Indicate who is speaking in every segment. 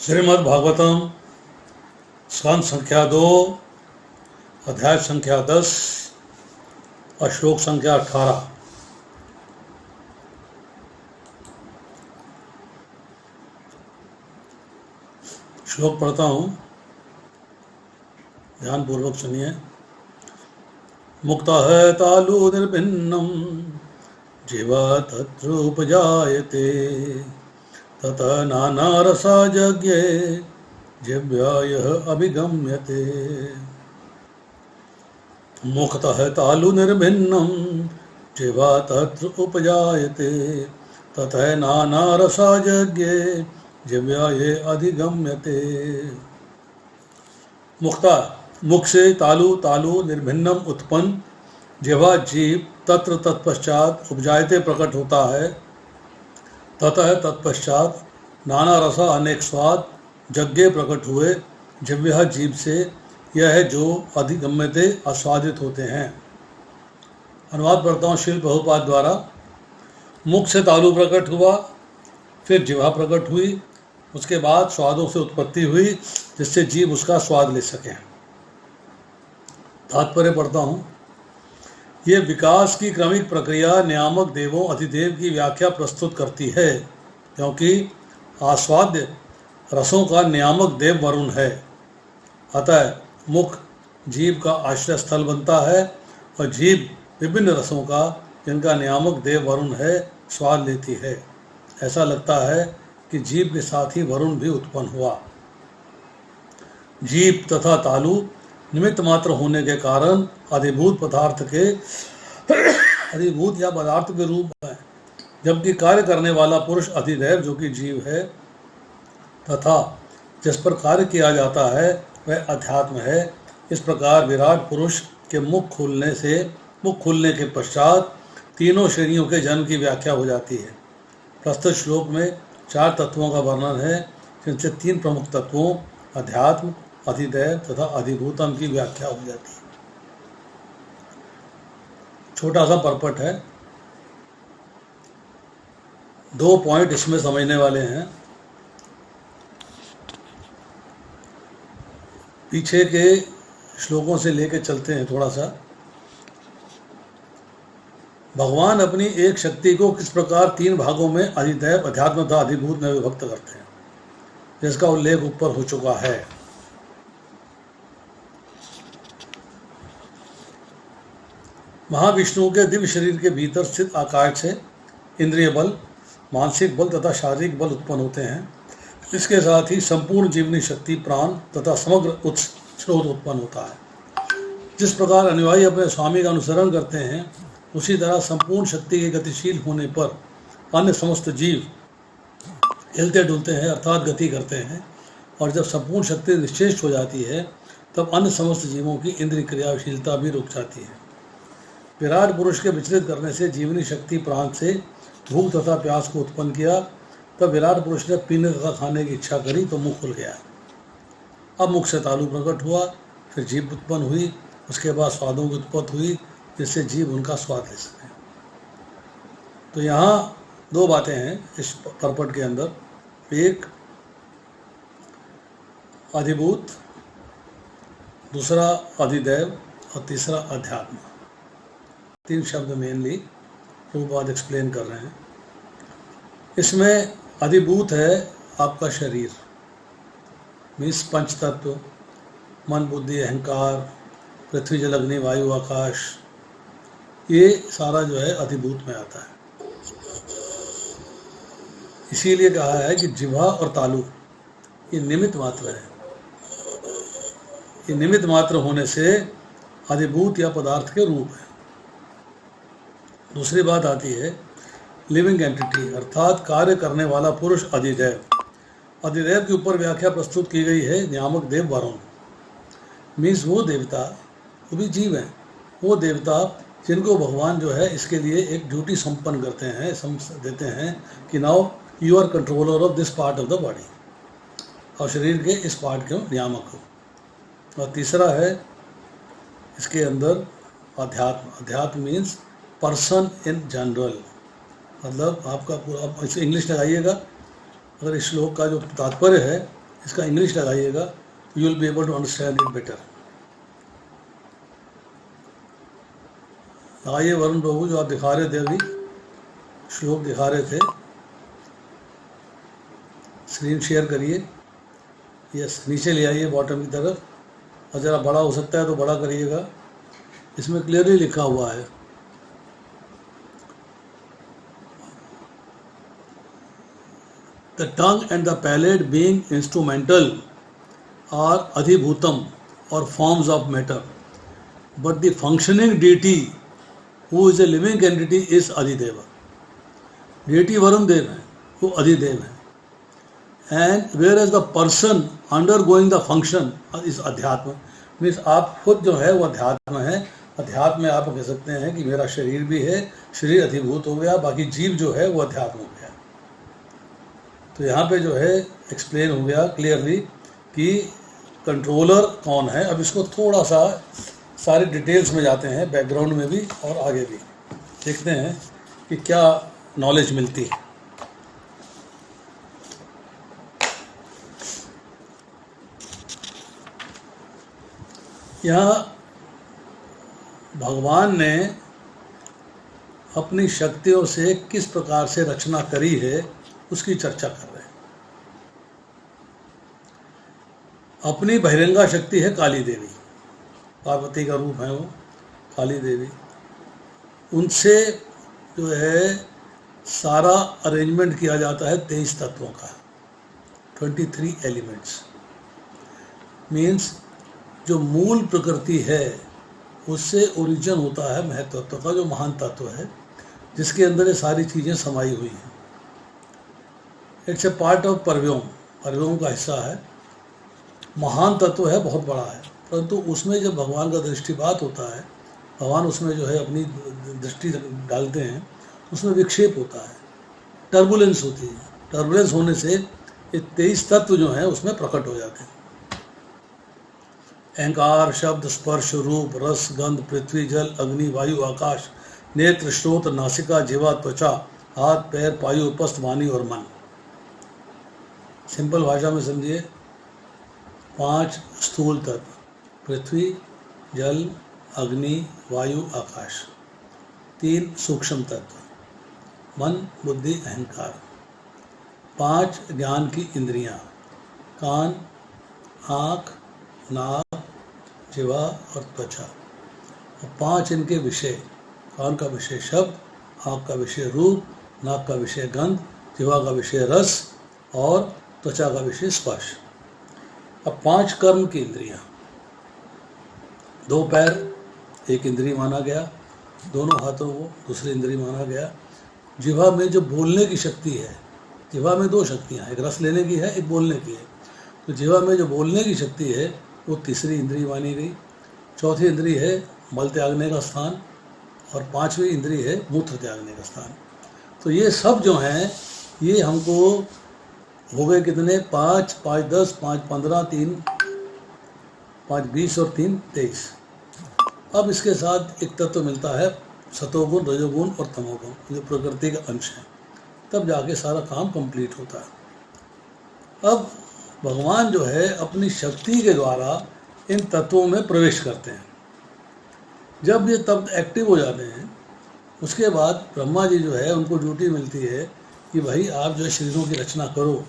Speaker 1: श्रीमद् भागवतम स्कंद संख्या 2 अध्याय संख्या 10 और श्लोक संख्या 18। श्लोक पढ़ता हूँ, ध्यान पूर्वक सुनिए। मुक्ता है तालु निर्भिन्नम जीवा तत्रोपजायते ततः नाना रसा यज्ञे जिह्वायः अभिगम्यते। मुक्तः तालु निर्भिन्नं जिह्वा तत्र उपजायते ततः नाना रसा यज्ञे जिह्वाये अधिगम्यते। मुक्ता, मुख से तालु निर्भिन्नम उत्पन्न जिह्वा जीव तत्र तत्पश्चात उपजायते प्रकट होता है। ततः तत्पश्चात नाना रसा अनेक स्वाद जज्ञे प्रकट हुए जिह्वा जीव से, यह है जो अधिगम्यते आस्वादित होते हैं। अनुवाद पढ़ता हूँ श्रील प्रभुपाद द्वारा। मुख से तालु प्रकट हुआ, फिर जिह्वा प्रकट हुई, उसके बाद स्वादों से उत्पत्ति हुई जिससे जीव उसका स्वाद ले सकें। तात्पर्य पढ़ता हूँ। ये विकास की क्रमिक प्रक्रिया नियामक देवों अधिदेव की व्याख्या प्रस्तुत करती है, क्योंकि आस्वाद्य रसों का नियामक देव वरुण है। अतः मुख जीव का आश्रय स्थल बनता है और जीव विभिन्न रसों का, जिनका नियामक देव वरुण है, स्वाद लेती है। ऐसा लगता है कि जीव के साथ ही वरुण भी उत्पन्न हुआ। जीव तथा तालु निमित्त मात्र होने के कारण अधिभूत पदार्थ के अधिभूत या पदार्थ के रूप है, जबकि कार्य करने वाला पुरुष अधिदैव जो कि जीव है तथा जिस पर कार्य किया जाता है वह अध्यात्म है। इस प्रकार विराट पुरुष के मुख खुलने के पश्चात तीनों श्रेणियों के जन्म की व्याख्या हो जाती है। प्रस्तुत श्लोक में 4 तत्वों का वर्णन है, जिनसे 3 प्रमुख तत्वों अध्यात्म, अधिदैव तथा अधिभूतम की व्याख्या हो जाती है। छोटा सा परपट है, 2 पॉइंट इसमें समझने वाले हैं। पीछे के श्लोकों से लेकर चलते हैं थोड़ा सा। भगवान अपनी एक शक्ति को किस प्रकार 3 भागों में अधिदैव, अध्यात्म तथा अधिभूत में विभक्त करते हैं, जिसका उल्लेख ऊपर हो चुका है। महाविष्णु के दिव्य शरीर के भीतर स्थित आकाश से इंद्रिय बल, मानसिक बल तथा शारीरिक बल उत्पन्न होते हैं। इसके साथ ही संपूर्ण जीवनी शक्ति, प्राण तथा समग्र स्रोत उत्पन्न होता है। जिस प्रकार अनुयायी अपने स्वामी का अनुसरण करते हैं, उसी तरह संपूर्ण शक्ति के गतिशील होने पर अन्य समस्त जीव हिलते डुलते हैं, अर्थात गति करते हैं। और जब संपूर्ण शक्ति निश्चेष्ट हो जाती है, तब अन्य समस्त जीवों की इंद्रिय क्रियाशीलता भी रुक जाती है। विराट पुरुष के विचलित करने से जीवनी शक्ति प्राण से भूख तथा प्यास को उत्पन्न किया। तब विराट पुरुष ने पीने तथा खाने की इच्छा करी तो मुख खुल गया। अब मुख से तालु प्रकट हुआ, फिर जीभ उत्पन्न हुई, उसके बाद स्वादों की उत्पत्ति हुई जिससे जीव उनका स्वाद ले सके। तो यहाँ 2 बातें हैं इस परपट के अंदर, एक अधिभूत, दूसरा अधिदैव और तीसरा अध्यात्म। 3 शब्द मेनली प्रभुपाद एक्सप्लेन कर रहे हैं। इसमें अधिभूत है आपका शरीर, मीन्स 5 तत्व, मन बुद्धि अहंकार, पृथ्वी जल अग्नि वायु आकाश, ये सारा जो है अधिभूत में आता है। इसीलिए कहा है कि जिह्वा और तालु ये निमित्त मात्र है। ये निमित्त मात्र होने से अधिभूत या पदार्थ के रूप है। दूसरी बात आती है लिविंग एंटिटी, अर्थात कार्य करने वाला पुरुष अधिदैव। अधिदैव के ऊपर व्याख्या प्रस्तुत की गई है नियामक देव वरुण, मीन्स वो देवता, वो भी जीव हैं, वो देवता जिनको भगवान जो है इसके लिए एक ड्यूटी संपन्न करते हैं, देते हैं कि now you are controller of this part of the body, और शरीर के इस पार्ट के नियामक हो। और तीसरा है इसके अंदर अध्यात्म। अध्यात्म मीन्स पर्सन इन जनरल, मतलब आपका पूरा, इसे इंग्लिश लगाइएगा। अगर इस श्लोक का जो तात्पर्य है इसका इंग्लिश लगाइएगा, you will be able to understand it better. लगाइए वरुण प्रभु, जो आप दिखा रहे थे अभी, श्लोक दिखा रहे थे, स्क्रीन शेयर करिए। यस, नीचे ले आइए बॉटम की तरफ, और ज़रा बड़ा हो सकता है तो बड़ा करिएगा। इसमें क्लियरली लिखा हुआ है, the tongue and the palate being instrumental are अधिभूतम और forms of matter, but the functioning deity who is a living entity is अधिदेव। डीटी वरुण देव है, वो अधिदेव है। And where as the person undergoing the function is अध्यात्म। Means आप खुद जो है वो अध्यात्म है। अध्यात्म में आप कह सकते हैं कि मेरा शरीर भी है, शरीर अधिभूत हो गया, बाकी जीव जो है वो अध्यात्म हो गया। तो यहाँ पे जो है एक्सप्लेन हो गया क्लियरली कि कंट्रोलर कौन है। अब इसको थोड़ा सा सारी डिटेल्स में जाते हैं, बैकग्राउंड में भी और आगे भी देखते हैं कि क्या नॉलेज मिलती है। यहाँ भगवान ने अपनी शक्तियों से किस प्रकार से रचना करी है उसकी चर्चा कर रहे हैं। अपनी बहिरंगा शक्ति है काली देवी, पार्वती का रूप है वो काली देवी। उनसे जो है सारा अरेंजमेंट किया जाता है 23 तत्वों का, 23 एलिमेंट्स। मीन्स जो मूल प्रकृति है उससे ओरिजिन होता है महत्व तत्व का, जो महान तत्व है जिसके अंदर ये सारी चीज़ें समाई हुई हैं। इट्स ए पार्ट ऑफ परव्योम, परव्योम का हिस्सा है। महान तत्व है, बहुत बड़ा है, परंतु उसमें जब भगवान का दृष्टिपात होता है, भगवान उसमें जो है अपनी दृष्टि डालते हैं, उसमें विक्षेप होता है, टर्बुलेंस होती है। टर्बुलेंस होने से ये 23 तत्व जो हैं उसमें प्रकट हो जाते हैं। अहंकार, शब्द, स्पर्श, रूप, रस, गंध, पृथ्वी, जल, अग्नि, वायु, आकाश, नेत्र, श्रोत्र, नासिका, जिह्वा, त्वचा, हाथ, पैर, पायु, उपस्थ, वाणी और मन। सिंपल भाषा में समझिए, 5 स्थूल तत्व, पृथ्वी, जल, अग्नि, वायु, आकाश। 3 सूक्ष्म तत्व, मन, बुद्धि, अहंकार। 5 ज्ञान की इंद्रियां, कान, आँख, नाक, जिह्वा और त्वचा। और 5 इनके विषय, कान का विषय शब्द, आँख का विषय रूप, नाक का विषय गंध, जिह्वा का विषय रस और त्वचा का विषय स्पर्श। अब 5 कर्म की इंद्रियां, 2 पैर एक इंद्रिय माना गया, दोनों हाथों को दूसरी इंद्रिय माना गया। जिह्वा में जो बोलने की शक्ति है, जिह्वा में 2 शक्तियाँ, एक रस लेने की है, एक बोलने की है। तो जिह्वा में जो बोलने की शक्ति है वो तीसरी इंद्रिय मानी गई। चौथी इंद्रिय है मल त्यागने का स्थान, और 5वीं इंद्रिय है मूत्र त्यागने का स्थान। तो ये सब जो हैं ये हमको हो गए कितने, 5, 5, 10, 5, 15, 3, 5, 20 और 3, 23। अब इसके साथ एक तत्व मिलता है सतोगुण, रजोगुण और तमोगुण, जो प्रकृति का अंश है। तब जाके सारा काम कंप्लीट होता है। अब भगवान जो है अपनी शक्ति के द्वारा इन तत्वों में प्रवेश करते हैं। जब ये तत्व एक्टिव हो जाते हैं, उसके बाद ब्रह्मा जी जो है उनको ड्यूटी मिलती है कि भाई आप जो है शरीरों की रचना करो,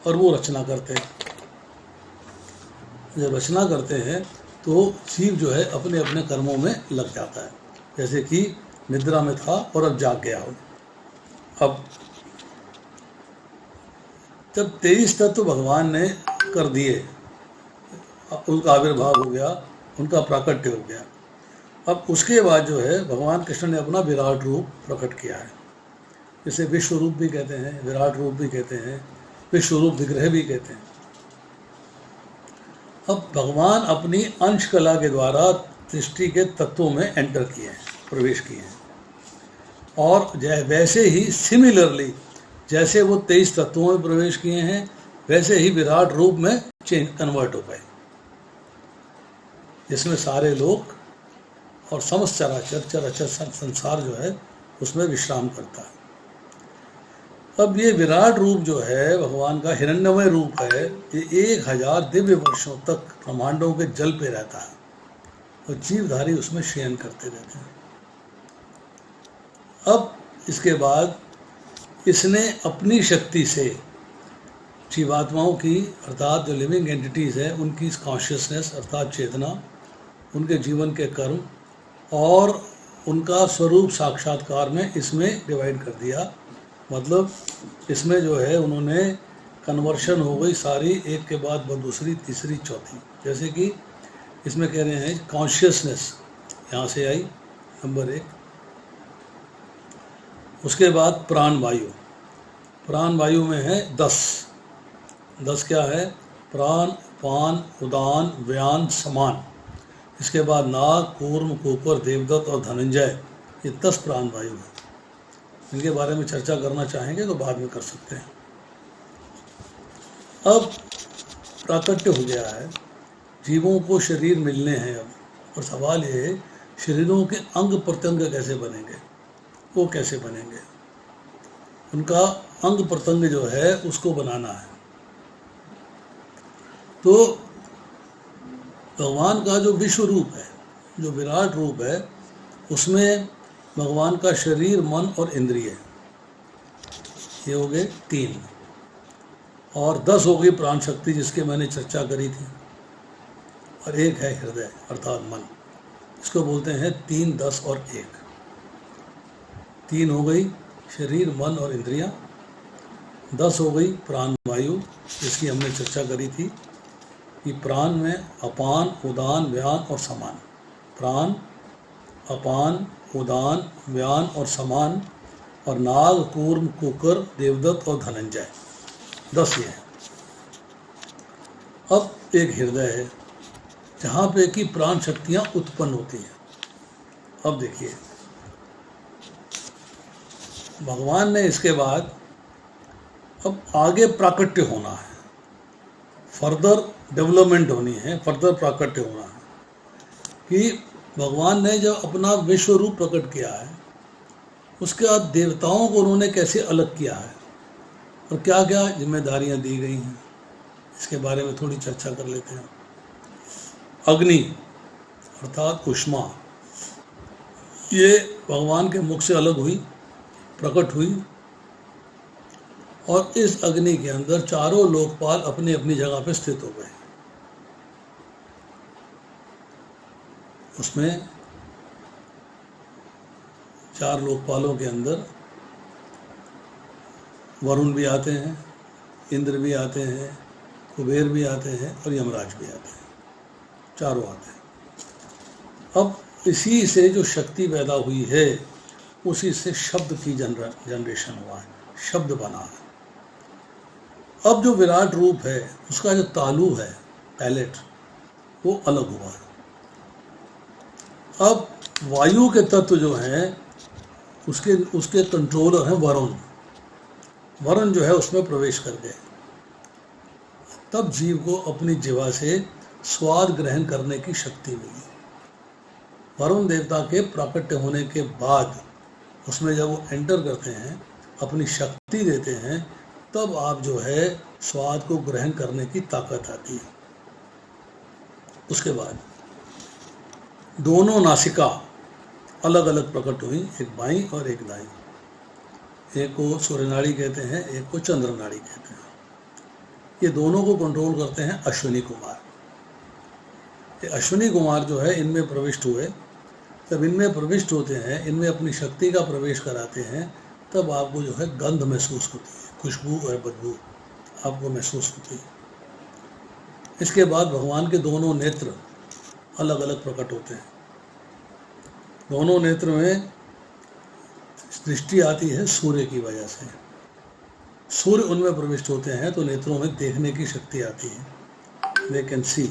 Speaker 1: और वो रचना करते हैं। जब रचना करते हैं तो जीव जो है अपने अपने कर्मों में लग जाता है, जैसे कि निद्रा में था और अब जाग गया हो। अब जब 23 तत्व भगवान ने कर दिए, उनका आविर्भाव हो गया, उनका प्राकट्य हो गया। अब उसके बाद जो है भगवान कृष्ण ने अपना विराट रूप प्रकट किया है, जिसे विश्व रूप भी कहते हैं, विराट रूप भी कहते हैं, विश्व रूप विग्रह भी कहते हैं। अब भगवान अपनी अंश कला के द्वारा सृष्टि के तत्वों में एंटर किए हैं, प्रवेश किए हैं, और वैसे ही सिमिलरली जैसे वो 23 तत्वों में प्रवेश किए हैं, वैसे ही विराट रूप में कन्वर्ट हो गए, जिसमें सारे लोग और समस्त चराचर संसार जो है उसमें विश्राम करता है। अब ये विराट रूप जो है भगवान का हिरण्यमय रूप है, ये 1000 दिव्य वर्षों तक ब्रह्मांडों के जल पे रहता है और जीवधारी उसमें शयन करते रहते हैं। अब इसके बाद इसने अपनी शक्ति से जीवात्माओं की अर्थात जो लिविंग एंटिटीज़ है उनकी कॉन्शियसनेस अर्थात चेतना, उनके जीवन के कर्म और उनका स्वरूप साक्षात्कार में इसमें डिवाइड कर दिया। मतलब इसमें जो है उन्होंने कन्वर्शन हो गई सारी, एक के बाद दूसरी, तीसरी, चौथी। जैसे कि इसमें कह रहे हैं कॉन्शियसनेस यहाँ से आई नंबर 1। उसके बाद प्राण वायु, प्राण वायु में है 10 क्या है? प्राण, पान, उदान, व्यान, समान। इसके बाद नाग, कूर्म, कुकर, देवदत्त और धनंजय, ये 10 प्राण वायु है। इनके बारे में चर्चा करना चाहेंगे तो बाद में कर सकते हैं। अब प्राकट्य हो गया है, जीवों को शरीर मिलने हैं अब, और सवाल ये है शरीरों के अंग प्रत्यंग कैसे बनेंगे, वो कैसे बनेंगे, उनका अंग प्रत्यंग जो है उसको बनाना है। तो भगवान का जो विश्व रूप है, जो विराट रूप है, उसमें भगवान का शरीर, मन और इंद्रिय, ये हो गए 3, और 10 हो गई प्राण शक्ति जिसके मैंने चर्चा करी थी, और 1 है हृदय अर्थात मन। इसको बोलते हैं 3, 10 और 1। 3 हो गई शरीर, मन और इंद्रियां, 10 हो गई प्राण वायु जिसकी हमने चर्चा करी थी कि प्राण में अपान, उदान, व्यान और समान। प्राण, अपान, उदान, व्यान और समान, और नाग, कूर्म, कुकर, देवदत्त और धनंजय, 10 ये है। अब एक हृदय है जहाँ पे कि प्राण शक्तियाँ उत्पन्न होती हैं। अब देखिए भगवान ने इसके बाद अब आगे प्राकट्य होना है, फर्दर डेवलपमेंट होनी है, फर्दर प्राकट्य होना है कि भगवान ने जब अपना विश्व रूप प्रकट किया है उसके बाद देवताओं को उन्होंने कैसे अलग किया है और क्या क्या जिम्मेदारियां दी गई हैं, इसके बारे में थोड़ी चर्चा कर लेते हैं। अग्नि अर्थात उष्मा, ये भगवान के मुख से अलग हुई, प्रकट हुई, और इस अग्नि के अंदर चारों लोकपाल अपनी अपनी जगह पर स्थित हो गए। उसमें 4 लोकपालों के अंदर वरुण भी आते हैं, इंद्र भी आते हैं, कुबेर भी आते हैं और यमराज भी आते हैं, चारों आते हैं। अब इसी से जो शक्ति पैदा हुई है उसी से शब्द की जनरेशन हुआ है, शब्द बना है। अब जो विराट रूप है उसका जो तालु है, पैलेट, वो अलग हुआ है। अब वायु के तत्व जो हैं उसके कंट्रोलर हैं वरुण। वरुण जो है उसमें प्रवेश कर गए, तब जीव को अपनी जीवा से स्वाद ग्रहण करने की शक्ति मिली। वरुण देवता के प्राकट्य होने के बाद उसमें जब वो एंटर करते हैं, अपनी शक्ति देते हैं, तब आप जो है स्वाद को ग्रहण करने की ताकत आती है। उसके बाद दोनों नासिका अलग अलग प्रकट हुई, एक बाईं और एक दाईं। एक को सूर्यनाड़ी कहते हैं, एक को चंद्रनाड़ी कहते हैं। ये दोनों को कंट्रोल करते हैं अश्विनी कुमार। ये अश्विनी कुमार जो है इनमें प्रविष्ट हुए। जब इनमें प्रविष्ट होते हैं, इनमें अपनी शक्ति का प्रवेश कराते हैं, तब आपको जो है गंध महसूस होती है, खुशबू और बदबू आपको महसूस होती है। इसके बाद भगवान के दोनों नेत्र अलग अलग प्रकट होते हैं। दोनों नेत्र में दृष्टि आती है सूर्य की वजह से। सूर्य उनमें प्रविष्ट होते हैं तो नेत्रों में देखने की शक्ति आती है। They can see,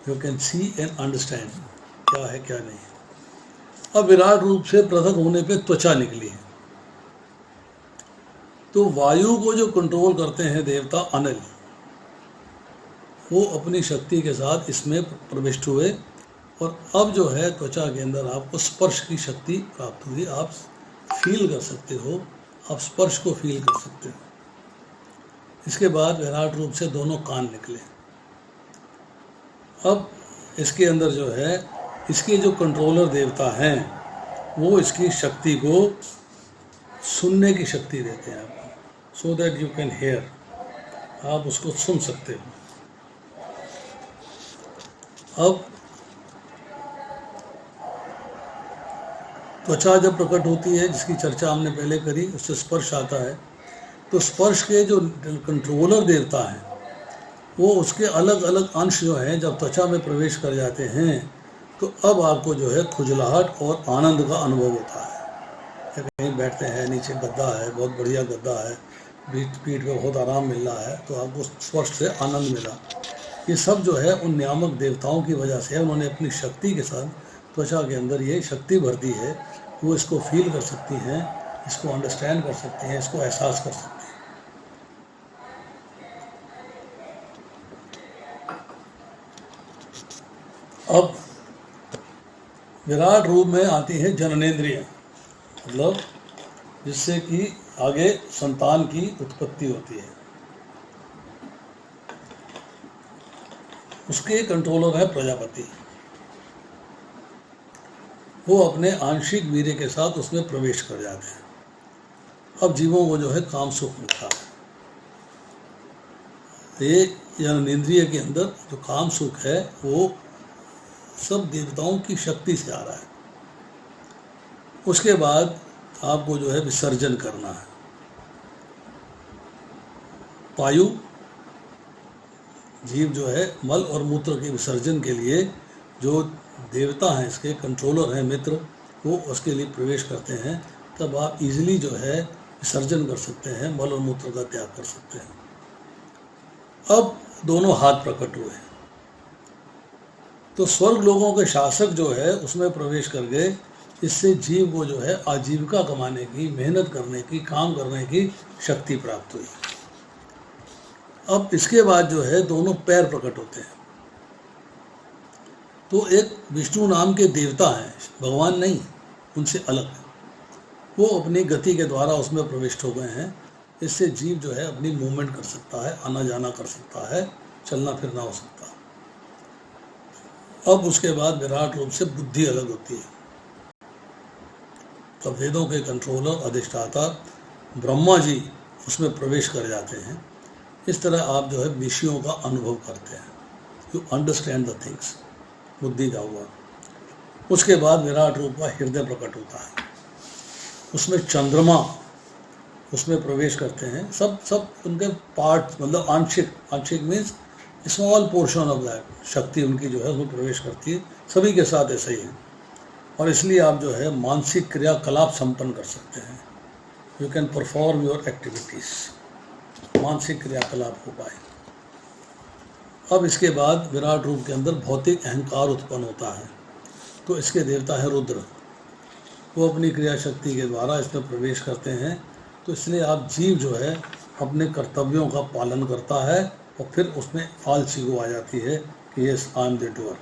Speaker 1: you can see and understand क्या है क्या नहीं है। अब विराट रूप से पृथक होने पे त्वचा निकली है। तो वायु को जो कंट्रोल करते हैं देवता अनिल, वो अपनी शक्ति के साथ इसमें प्रविष्ट हुए, और अब जो है त्वचा के अंदर आपको स्पर्श की शक्ति प्राप्त हुई। आप फील कर सकते हो, आप स्पर्श को फील कर सकते हो। इसके बाद विराट रूप से दोनों कान निकले। अब इसके अंदर जो है इसके जो कंट्रोलर देवता हैं वो इसकी शक्ति को सुनने की शक्ति देते हैं आपको, so that you can hear, आप उसको सुन सकते हो। अब त्वचा जब प्रकट होती है, जिसकी चर्चा हमने पहले करी, उससे स्पर्श आता है। तो स्पर्श के जो कंट्रोलर देवता हैं वो उसके अलग अलग अंश जो हैं जब त्वचा में प्रवेश कर जाते हैं तो अब आपको जो है खुजलाहट और आनंद का अनुभव होता है। कहीं बैठते हैं, नीचे गद्दा है, बहुत बढ़िया गद्दा है, पीठ पे बहुत आराम मिल रहा है, तो आपको स्पर्श से आनंद मिला। ये सब जो है उन नियामक देवताओं की वजह से है। उन्होंने अपनी शक्ति के साथ त्वचा के अंदर ये शक्ति भर दी है, वो इसको फील कर सकती हैं, इसको अंडरस्टैंड कर सकती हैं, इसको एहसास कर सकती हैं। अब विराट रूप में आती है जननेंद्रिय, मतलब जिससे कि आगे संतान की उत्पत्ति होती है। उसके कंट्रोलर है प्रजापति। वो अपने आंशिक वीर्य के साथ उसमें प्रवेश कर जाते हैं। अब जीवों को जो है काम सुख मिलता है। ये जननेंद्रिय के अंदर जो काम सुख है वो सब देवताओं की शक्ति से आ रहा है। उसके बाद आपको जो है विसर्जन करना है। वायु, जीव जो है मल और मूत्र के विसर्जन के लिए जो देवता हैं, इसके कंट्रोलर हैं मित्र, वो उसके लिए प्रवेश करते हैं। तब आप इजीली जो है विसर्जन कर सकते हैं, मल और मूत्र का त्याग कर सकते हैं। अब दोनों हाथ प्रकट हुए, तो स्वर्ग लोगों के शासक जो है उसमें प्रवेश कर गए। इससे जीव को जो है आजीविका कमाने की, मेहनत करने की, काम करने की शक्ति प्राप्त हुई। अब इसके बाद जो है दोनों पैर प्रकट होते हैं। तो एक विष्णु नाम के देवता हैं, भगवान नहीं, उनसे अलग है, वो अपनी गति के द्वारा उसमें प्रविष्ट हो गए हैं। इससे जीव जो है अपनी मूवमेंट कर सकता है, आना जाना कर सकता है, चलना फिरना हो सकता है। अब उसके बाद विराट रूप से बुद्धि अलग होती है। तब वेदों के कंट्रोलर अधिष्ठाता ब्रह्मा जी उसमें प्रवेश कर जाते हैं। इस तरह आप जो है विषयों का अनुभव करते हैं, यू अंडरस्टैंड द थिंग्स, बुद्धि का हुआ। उसके बाद विराट रूप का हृदय प्रकट होता है। उसमें चंद्रमा उसमें प्रवेश करते हैं। सब उनके पार्ट, मतलब आंशिक means small portion of that शक्ति उनकी जो है उसमें प्रवेश करती है। सभी के साथ ऐसा ही है, और इसलिए आप जो है मानसिक क्रियाकलाप संपन्न कर सकते हैं। You can perform your activities, मानसिक क्रियाकलाप हो पाए। अब इसके बाद विराट रूप के अंदर भौतिक अहंकार उत्पन्न होता है। तो इसके देवता है रुद्र, वो अपनी क्रिया शक्ति के द्वारा इसमें प्रवेश करते हैं। तो इसलिए आप जीव जो है अपने कर्तव्यों का पालन करता है, और फिर उसमें फालसी को आ जाती है कि yes I am the doer.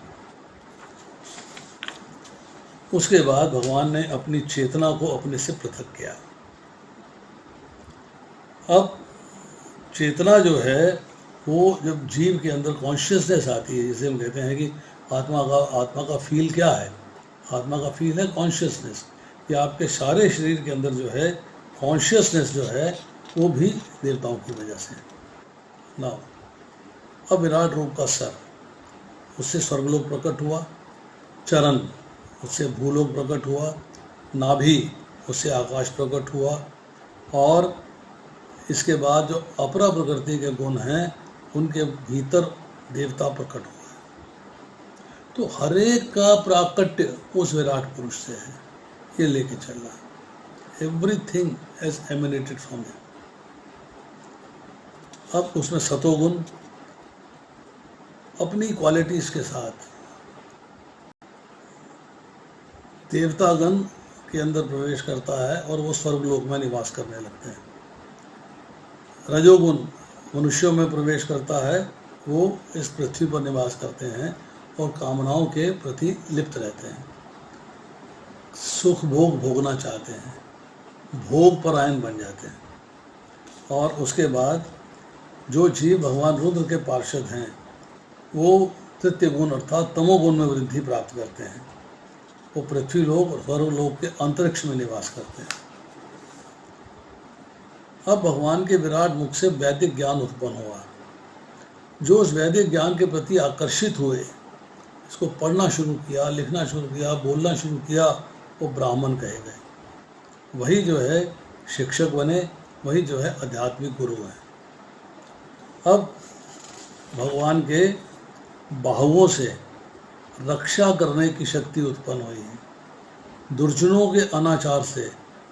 Speaker 1: उसके बाद भगवान ने अपनी चेतना को अपने से पृथक किया। अब चेतना जो है वो जब जीव के अंदर कॉन्शियसनेस आती है, जिसे हम कहते हैं कि आत्मा का फील क्या है, आत्मा का फील है कॉन्शियसनेस, कि आपके सारे शरीर के अंदर जो है कॉन्शियसनेस जो है वो भी देवताओं की वजह से ना। अब विराट रूप का सर, उससे स्वर्गलोक प्रकट हुआ। चरण, उससे भूलोक प्रकट हुआ। नाभि, उससे आकाश प्रकट हुआ। और इसके बाद जो अपरा प्रकृति के गुण हैं उनके भीतर देवता प्रकट हुआ। तो हर एक का प्राकट्य उस विराट पुरुष से है, ये लेके चल रहा है। Everything has emanated from him. अब उसमें सतोगुण अपनी क्वालिटीज के साथ देवतागण के अंदर प्रवेश करता है और वो स्वर्गलोक में निवास करने लगते हैं। रजोगुण मनुष्यों में प्रवेश करता है, वो इस पृथ्वी पर निवास करते हैं और कामनाओं के प्रति लिप्त रहते हैं, सुख भोग भोगना चाहते हैं। भोग परायण बन जाते हैं। और उसके बाद जो जीव भगवान रुद्र के पार्षद हैं वो तृतीय गुण अर्थात तमोगुण में वृद्धि प्राप्त करते हैं। वो पृथ्वीलोक और स्वर्गलोक के अंतरिक्ष में निवास करते हैं। अब भगवान के विराट मुख से वैदिक ज्ञान उत्पन्न हुआ। जो उस वैदिक ज्ञान के प्रति आकर्षित हुए, इसको पढ़ना शुरू किया, लिखना शुरू किया, बोलना शुरू किया, वो ब्राह्मण कहे गए। वही जो है शिक्षक बने, वही जो है आध्यात्मिक गुरु हैं। अब भगवान के बाहुओं से रक्षा करने की शक्ति उत्पन्न हुई है। दुर्जनों के अनाचार से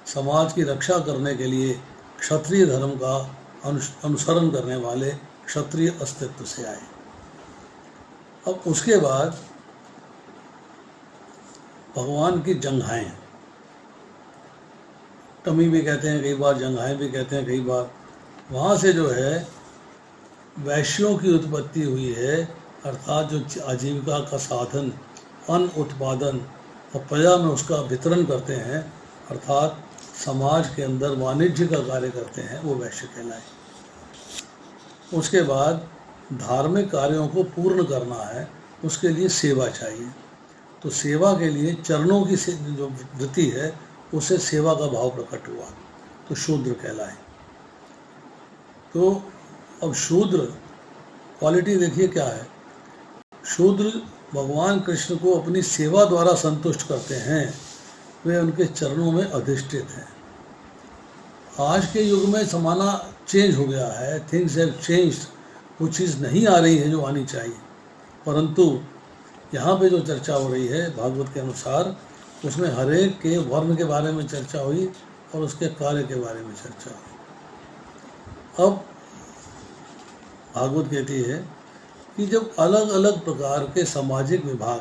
Speaker 1: समाज की रक्षा करने के लिए क्षत्रिय धर्म का अनुसरण करने वाले क्षत्रिय अस्तित्व से आए। अब उसके बाद भगवान की जंघाएं, टमी भी कहते हैं कई बार, जंघाएं भी कहते हैं कई बार, वहाँ से जो है वैश्यों की उत्पत्ति हुई है। अर्थात जो आजीविका का साधन अन्न उत्पादन और प्रजा में उसका वितरण करते हैं, अर्थात समाज के अंदर वाणिज्य का कार्य करते हैं, वो वैश्य कहलाए। उसके बाद धार्मिक कार्यों को पूर्ण करना है, उसके लिए सेवा चाहिए। तो सेवा के लिए चरणों की जो वृत्ति है उससे सेवा का भाव प्रकट हुआ, तो शूद्र कहलाए। तो अब शूद्र क्वालिटी देखिए क्या है। शूद्र भगवान कृष्ण को अपनी सेवा द्वारा संतुष्ट करते हैं, वे उनके चरणों में अधिष्ठित हैं। आज के युग में ज़माना चेंज हो गया है, थिंग्स हैव चेंज्ड, वो चीज़ नहीं आ रही है जो आनी चाहिए। परंतु यहाँ पे जो चर्चा हो रही है भागवत के अनुसार, उसमें हर एक के वर्ण के बारे में चर्चा हुई और उसके कार्य के बारे में चर्चा हुई। अब भागवत कहती है कि जब अलग अलग प्रकार के सामाजिक विभाग,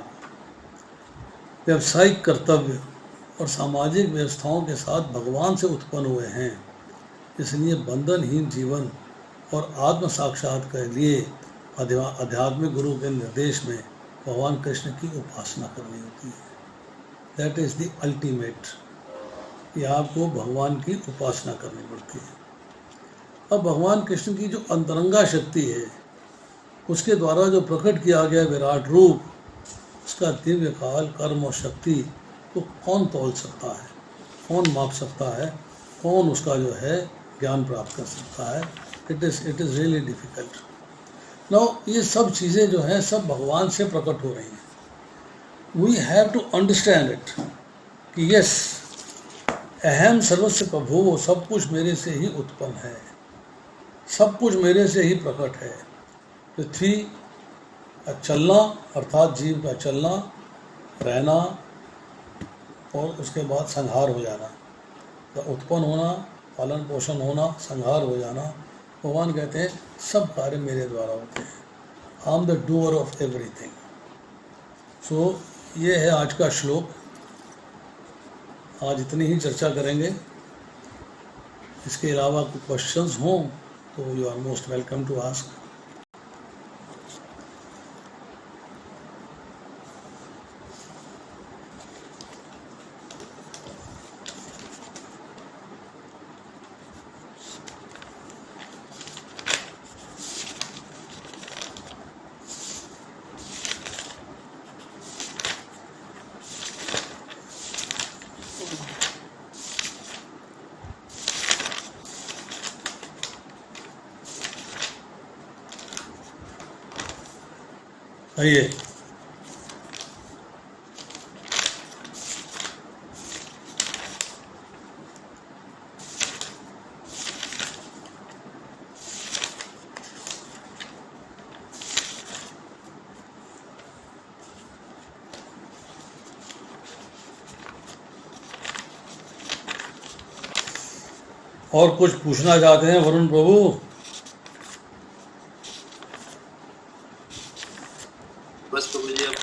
Speaker 1: व्यावसायिक कर्तव्य और सामाजिक व्यवस्थाओं के साथ भगवान से उत्पन्न हुए हैं, इसलिए बंधनहीन जीवन और आत्म साक्षात्कार के लिए आध्यात्मिक गुरु के निर्देश में भगवान कृष्ण की उपासना करनी होती है। दैट इज़ द अल्टीमेट, कि आपको भगवान की उपासना करनी पड़ती है। अब भगवान कृष्ण की जो अंतरंगा शक्ति है, उसके द्वारा जो प्रकट किया गया विराट रूप, उसका दिव्य काल, कर्म और शक्ति को कौन तौल सकता है, कौन माप सकता है, कौन उसका जो है ज्ञान प्राप्त कर सकता है। It is really difficult. Now ये सब चीज़ें जो हैं सब भगवान से प्रकट हो रही हैं। We have to understand it कि यस, अहम सर्वस्व प्रभु, सब कुछ मेरे से ही उत्पन्न है, सब कुछ मेरे से ही प्रकट है। पृथ्वी का चलना अर्थात जीव का चलना, रहना और उसके बाद संहार हो जाना, तो उत्पन्न होना, पालन पोषण होना, संहार हो जाना, भगवान कहते हैं सब कार्य मेरे द्वारा होते हैं। I am the doer of everything. So ये है आज का श्लोक। आज इतनी ही चर्चा करेंगे। इसके अलावा कोई क्वेश्चंस हों तो you are most welcome to ask. आइए, और कुछ पूछना चाहते हैं वरुण प्रभु?
Speaker 2: बस प्रभु जी, अब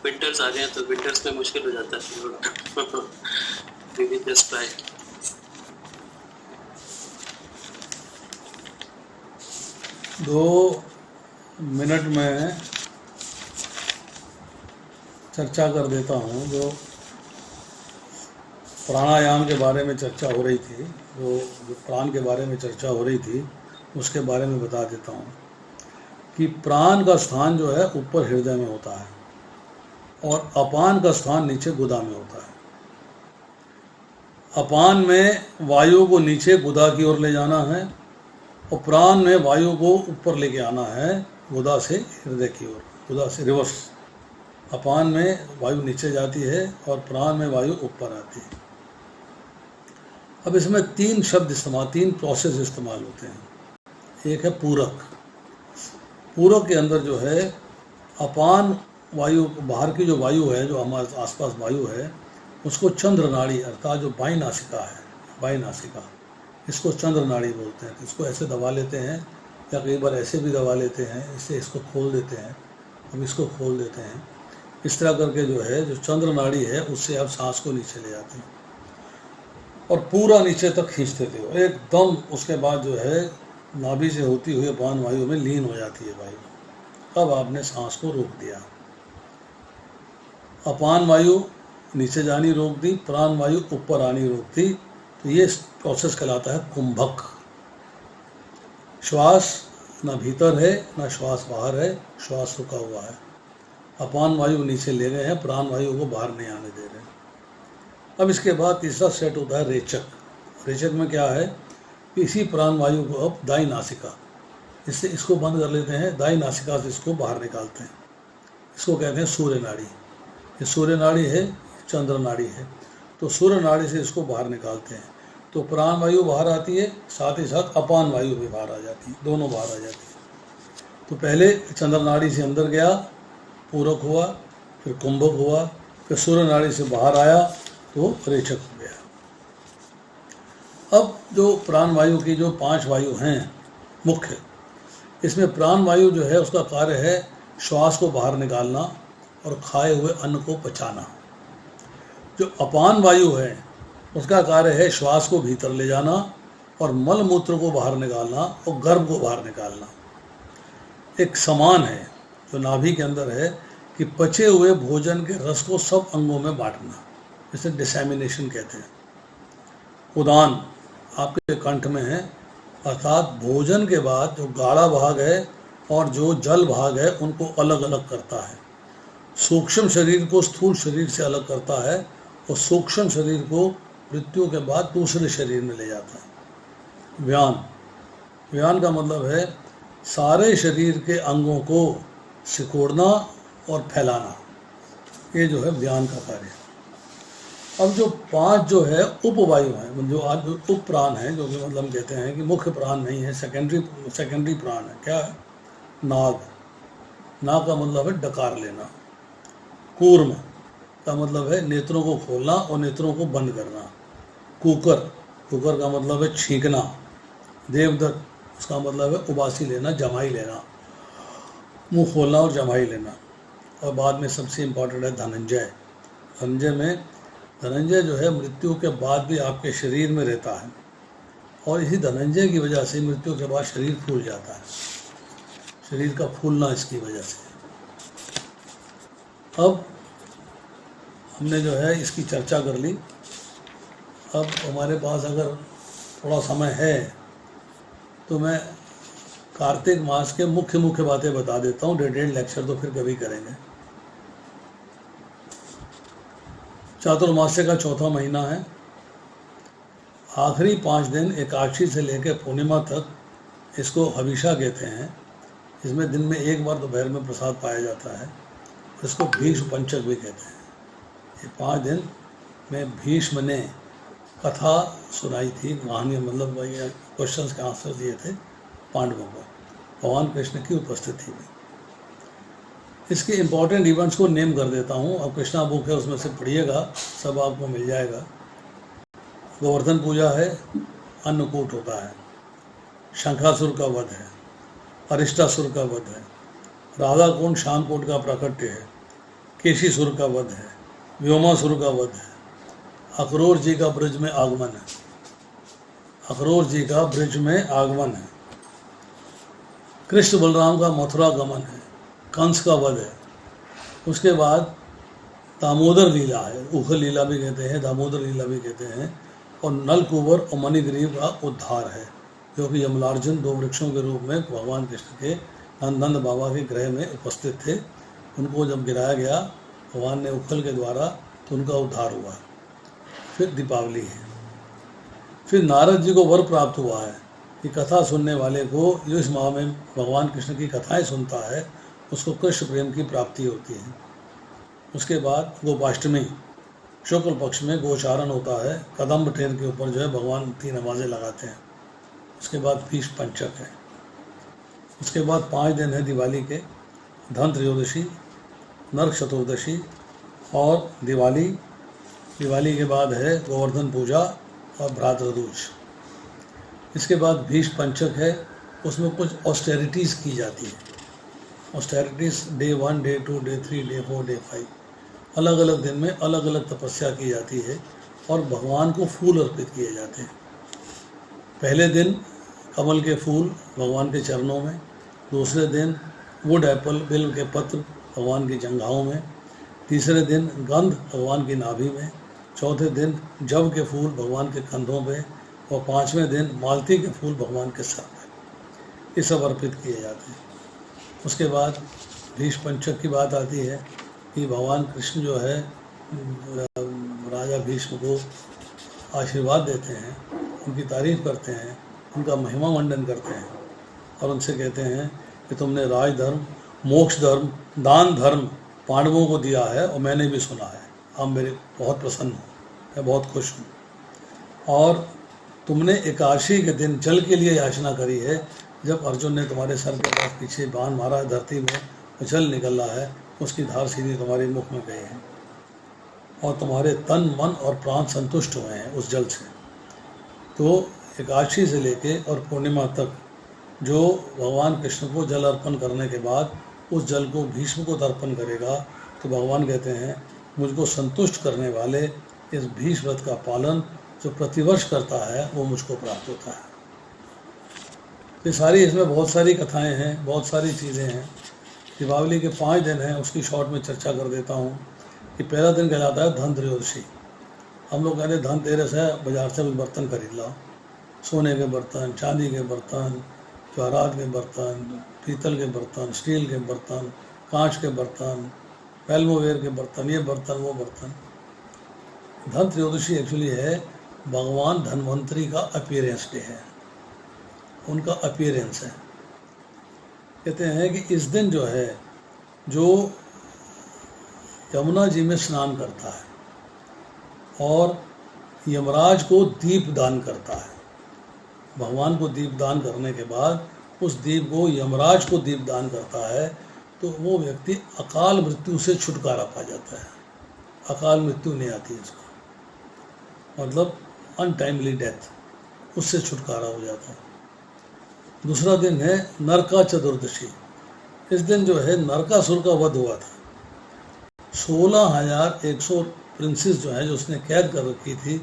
Speaker 2: विंटर्स आ रहे हैं तो विंटर्स में मुश्किल हो जाता है। We will just try.
Speaker 1: दो मिनट में चर्चा कर देता हूँ। जो प्राणायाम के बारे में चर्चा हो रही थी, जो प्राण के बारे में चर्चा हो रही थी उसके बारे में बता देता हूँ कि प्राण का स्थान जो है ऊपर हृदय में होता है और अपान का स्थान नीचे गुदा में होता है। अपान में वायु को नीचे गुदा की ओर ले जाना है और प्राण में वायु को ऊपर लेके आना है गुदा से हृदय की ओर, गुदा से रिवर्स। अपान में वायु नीचे जाती है और प्राण में वायु ऊपर आती है। अब इसमें तीन प्रोसेस इस्तेमाल होते हैं। एक है पूरक। पूरक के अंदर जो है अपान वायु, बाहर की जो वायु है, जो हमारे आसपास वायु है, उसको चंद्र नाड़ी अर्थात जो बाई नासिका है, बाई नासिका, इसको चंद्र नाड़ी बोलते हैं। इसको ऐसे दबा लेते हैं या कई बार ऐसे भी दबा लेते हैं, इससे इसको खोल देते हैं, अब इसको खोल देते हैं। इस तरह करके जो है जो चंद्र नाड़ी है उससे आप सांस को नीचे ले जाते हैं और पूरा नीचे तक खींच देते हो एकदम। उसके बाद जो है नाभि से होती हुई अपान वायु में लीन हो जाती है वायु। अब आपने सांस को रोक दिया, अपान वायु नीचे जानी रोक दी, प्राण वायु ऊपर आनी रोक दी। तो ये प्रोसेस कहलाता है कुंभक। श्वास ना भीतर है ना श्वास बाहर है, श्वास रुका हुआ है। अपान वायु नीचे ले गए हैं, प्राण वायु को बाहर नहीं आने दे रहे। अब इसके बाद तीसरा सेट होता है रेचक। रेचक में क्या है, इसी प्राण वायु को अब दाई नासिका, इससे इसको बंद कर लेते हैं, दाई नासिका से इसको बाहर निकालते हैं। इसको कहते हैं सूर्य नाड़ी। ये सूर्य नाड़ी है, चंद्र नाड़ी है। तो सूर्य नाड़ी से इसको बाहर निकालते हैं तो प्राण वायु बाहर आती है, साथ ही साथ अपान वायु भी बाहर आ जाती है, दोनों बाहर आ जाती है। तो पहले चंद्र नाड़ी से अंदर गया, पूरक हुआ, फिर कुंभक हुआ, फिर सूर्य नाड़ी से बाहर आया तो रेचक हो गया। अब जो प्राण वायु की जो 5 वायु हैं मुख्य, इसमें प्राण वायु जो है उसका कार्य है श्वास को बाहर निकालना और खाए हुए अन्न को पचाना। जो अपान वायु है उसका कार्य है श्वास को भीतर ले जाना और मल मूत्र को बाहर निकालना और गर्भ को बाहर निकालना। एक समान है जो नाभि के अंदर है कि पचे हुए भोजन के रस को सब अंगों में बांटना, इसे डिसैमिनेशन कहते हैं। उदान आपके कंठ में है, अर्थात भोजन के बाद जो गाढ़ा भाग है और जो जल भाग है उनको अलग अलग करता है। सूक्ष्म शरीर को स्थूल शरीर से अलग करता है और सूक्ष्म शरीर को मृत्यु के बाद दूसरे शरीर में ले जाता है। व्यान, व्यान का मतलब है सारे शरीर के अंगों को सिकोड़ना और फैलाना, ये जो है व्यान का कार्य। अब जो 5 जो है उपवायु हैं, जो आज जो उप प्राण है, जो कि मतलब कहते हैं कि मुख्य प्राण नहीं है, सेकेंडरी प्राण है। क्या है? नाग। नाग का मतलब है डकार लेना। कूर्म का मतलब है नेत्रों को खोलना और नेत्रों को बंद करना। कुकर, कुकर का मतलब है छींकना। देवदत्त, उसका मतलब है उबासी लेना, जमाई लेना, मुंह खोलना और जमाई लेना। और बाद में सबसे इम्पोर्टेंट है धनंजय। धनंजय जो है मृत्यु के बाद भी आपके शरीर में रहता है और इसी धनंजय की वजह से मृत्यु के बाद शरीर फूल जाता है, शरीर का फूलना इसकी वजह से। अब हमने जो है इसकी चर्चा कर ली। अब हमारे पास अगर थोड़ा समय है तो मैं कार्तिक मास के मुख्य बातें बता देता हूँ। डिटेल्ड लेक्चर तो फिर कभी करेंगे। चातुर्मास्य का चौथा महीना है। आखिरी 5 दिन एकादशी से लेकर पूर्णिमा तक इसको हविषा कहते हैं। इसमें दिन में एक बार दोपहर में प्रसाद पाया जाता है। इसको भीष्म पंचक भी कहते हैं। ये 5 दिन में भीष्म ने कथा सुनाई थी, कहानी मतलब क्वेश्चंस के आंसर दिए थे पांडवों को, भगवान कृष्ण की उपस्थिति में। इसके इम्पोर्टेंट इवेंट्स को नेम कर देता हूँ। अब कृष्णा बुक है, उसमें से पढ़िएगा, सब आपको मिल जाएगा। गोवर्धन पूजा है, अन्नकूट होता है, शंखासुर का वध है, अरिष्टासुर का वध है, राधा कुंड शानकोट का प्राकट्य है, केशीसुर का वध है, व्योमासुर का वध है, अखरोर जी का ब्रज में आगमन है, अखरोर जी का ब्रज में आगमन है, कृष्ण बलराम का मथुरा गमन है, कंस का वध है। उसके बाद दामोदर लीला है, उखल लीला भी कहते हैं, दामोदर लीला भी कहते हैं। और नलकूबर और मणिग्रीव का उद्धार है, जो कि यमलार्जुन 2 वृक्षों के रूप में भगवान कृष्ण के नंद बाबा के गृह में उपस्थित थे। उनको जब गिराया गया भगवान ने उखल के द्वारा, तो उनका उद्धार हुआ। फिर दीपावली है। फिर नारद जी को वर प्राप्त हुआ है कि कथा सुनने वाले को, जो इस माह में भगवान कृष्ण की कथाएं सुनता है, उसको कृष्ण प्रेम की प्राप्ति होती है। उसके बाद गोपाष्टमी, शुक्ल पक्ष में गोचारण होता है। कदम्ब टेर के ऊपर जो है भगवान 3 नमाजें लगाते हैं। उसके बाद भीष्म पंचक है। उसके बाद 5 दिन है दिवाली के, धन त्रयोदशी, नरक चतुर्दशी और दिवाली। दिवाली के बाद है गोवर्धन पूजा और भ्रातृदूज। इसके बाद भीष्म पंचक है, उसमें कुछ ऑस्टेरिटीज़ की जाती है। Austerities day 1, day 2, day 3, day 4, day 5, अलग अलग दिन में अलग अलग तपस्या की जाती है और भगवान को फूल अर्पित किए जाते हैं। पहले दिन कमल के फूल भगवान के चरणों में, दूसरे दिन वुड एप्पल, बिल्व के पत्र भगवान की जंघाओं में, तीसरे दिन गंध भगवान की नाभि में, चौथे दिन जव के फूल भगवान के कंधों पे और 5वें दिन मालती के फूल भगवान के सर पे। ये सब अर्पित किए जाते हैं। उसके बाद भीष्म पंचक की बात आती है कि भगवान कृष्ण जो है राजा भीष्म को आशीर्वाद देते हैं, उनकी तारीफ करते हैं, उनका महिमा मंडन करते हैं और उनसे कहते हैं कि तुमने राज धर्म, मोक्ष धर्म, दान धर्म पांडवों को दिया है और मैंने भी सुना है। आप मेरे बहुत प्रसन्न हो, मैं बहुत खुश हूँ। और तुमने एकादशी के दिन जल के लिए याचना करी है। जब अर्जुन ने तुम्हारे सर के पास पीछे बाण मारा है धरती में, तो जल निकल रहा है, उसकी धार सीधी तुम्हारे मुख में गई है और तुम्हारे तन, मन और प्राण संतुष्ट हुए हैं उस जल से। तो एकादशी से लेके और पूर्णिमा तक जो भगवान कृष्ण को जल अर्पण करने के बाद उस जल को भीष्म को तर्पण करेगा, तो भगवान कहते हैं मुझको संतुष्ट करने वाले इस भीष्म व्रत का पालन जो प्रतिवर्ष करता है वो मुझको प्राप्त होता है। ये सारी, इसमें बहुत सारी कथाएं हैं, बहुत सारी चीज़ें हैं। दीपावली के 5 दिन हैं, उसकी शॉर्ट में चर्चा कर देता हूँ कि पहला दिन कहलाता है धन त्रयोदशी। हम लोग कहते हैं धनतेरस है, बाजार से भी बर्तन खरीद लाओ, सोने के बर्तन, चांदी के बर्तन, जवाहरात के बर्तन, पीतल के बर्तन, स्टील के बर्तन, कांच के बर्तन, पैल्मोवेयर के बर्तन, ये बर्तन वो बर्तन। धन त्रयोदशी एक्चुअली है भगवान धन्वंतरी का अपीयरेंस डे है, उनका अपीयरेंस है। कहते हैं कि इस दिन जो है, जो यमुना जी में स्नान करता है और यमराज को दीप दान करता है, भगवान को दीप दान करने के बाद उस दीप को यमराज को दीप दान करता है, तो वो व्यक्ति अकाल मृत्यु से छुटकारा पा जाता है। अकाल मृत्यु नहीं आती है उसको, मतलब अनटाइमली डेथ, उससे छुटकारा हो जाता है। दूसरा दिन है नरका चतुर्दशी। इस दिन जो है नरकासुर का वध हुआ था। 16,100 प्रिंसेस जो है, जो उसने कैद कर रखी थी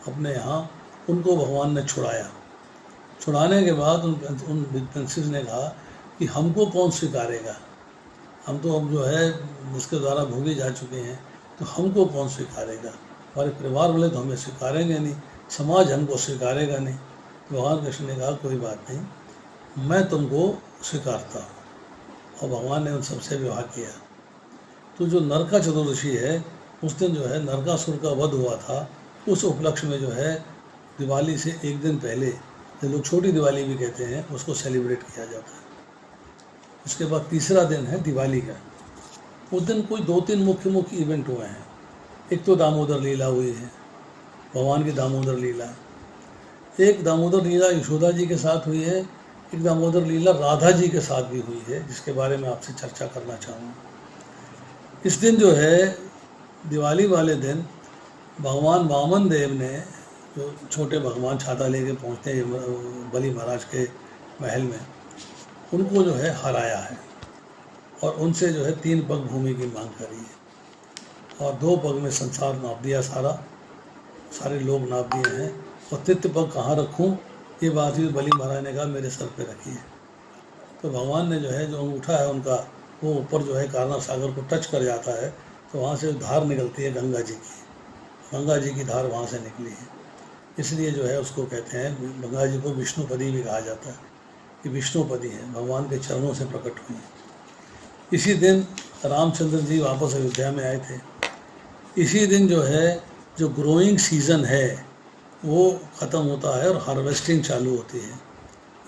Speaker 1: अपने यहाँ, उनको भगवान ने छुड़ाया। छुड़ाने के बाद उन प्रिंसेस ने कहा कि हमको कौन स्वीकारेगा, हम तो अब जो है इसके द्वारा भोगे जा चुके हैं, तो हमको कौन स्वीकारेगा, हमारे परिवार वाले तो हमें स्वीकारेंगे नहीं, समाज हमको स्वीकारेगा नहीं। भगवान कृष्ण ने कहा कोई बात नहीं, मैं तुमको स्वीकारता हूँ, और भगवान ने उन सबसे विवाह किया। तो जो नरका चतुर्दशी है, उस दिन जो है नरकासुर का वध हुआ था, उस उपलक्ष्य में जो है दिवाली से एक दिन पहले, जो लोग छोटी दिवाली भी कहते हैं, उसको सेलिब्रेट किया जाता है। उसके बाद तीसरा दिन है दिवाली का। उस दिन कोई 2-3 मुख्य इवेंट हुए हैं। एक तो दामोदर लीला हुई है, भगवान की दामोदर लीला। एक दामोदर लीला यशोदा जी के साथ हुई है, एक दामोदर लीला राधा जी के साथ भी हुई है, जिसके बारे में आपसे चर्चा करना चाहूँगा। इस दिन जो है दिवाली वाले दिन भगवान वामन देव ने, जो छोटे भगवान छाता लेके पहुँचते हैं बलि महाराज के महल में, उनको जो है हराया है और उनसे जो है 3 पग भूमि की मांग करी है और 2 पग में संसार नाप दिया, सारे लोग नाप दिए हैं। और 3 पग कहाँ रखूं, ये बात भी बलि महाराज ने कहा मेरे सर पे रखिए। तो भगवान ने जो है, जो अंगूठा है उनका, वो ऊपर जो है कारना सागर को टच कर जाता है, तो तो वहाँ से धार निकलती है गंगा जी की, गंगा जी की धार वहाँ से निकली है, इसलिए जो है उसको कहते हैं, गंगा जी को विष्णुपदी भी कहा जाता है कि विष्णुपदी है, भगवान के चरणों से प्रकट हुई है। इसी दिन रामचंद्र जी वापस अयोध्या में आए थे। इसी दिन जो है जो ग्रोइंग सीज़न है वो ख़त्म होता है और हार्वेस्टिंग चालू होती है।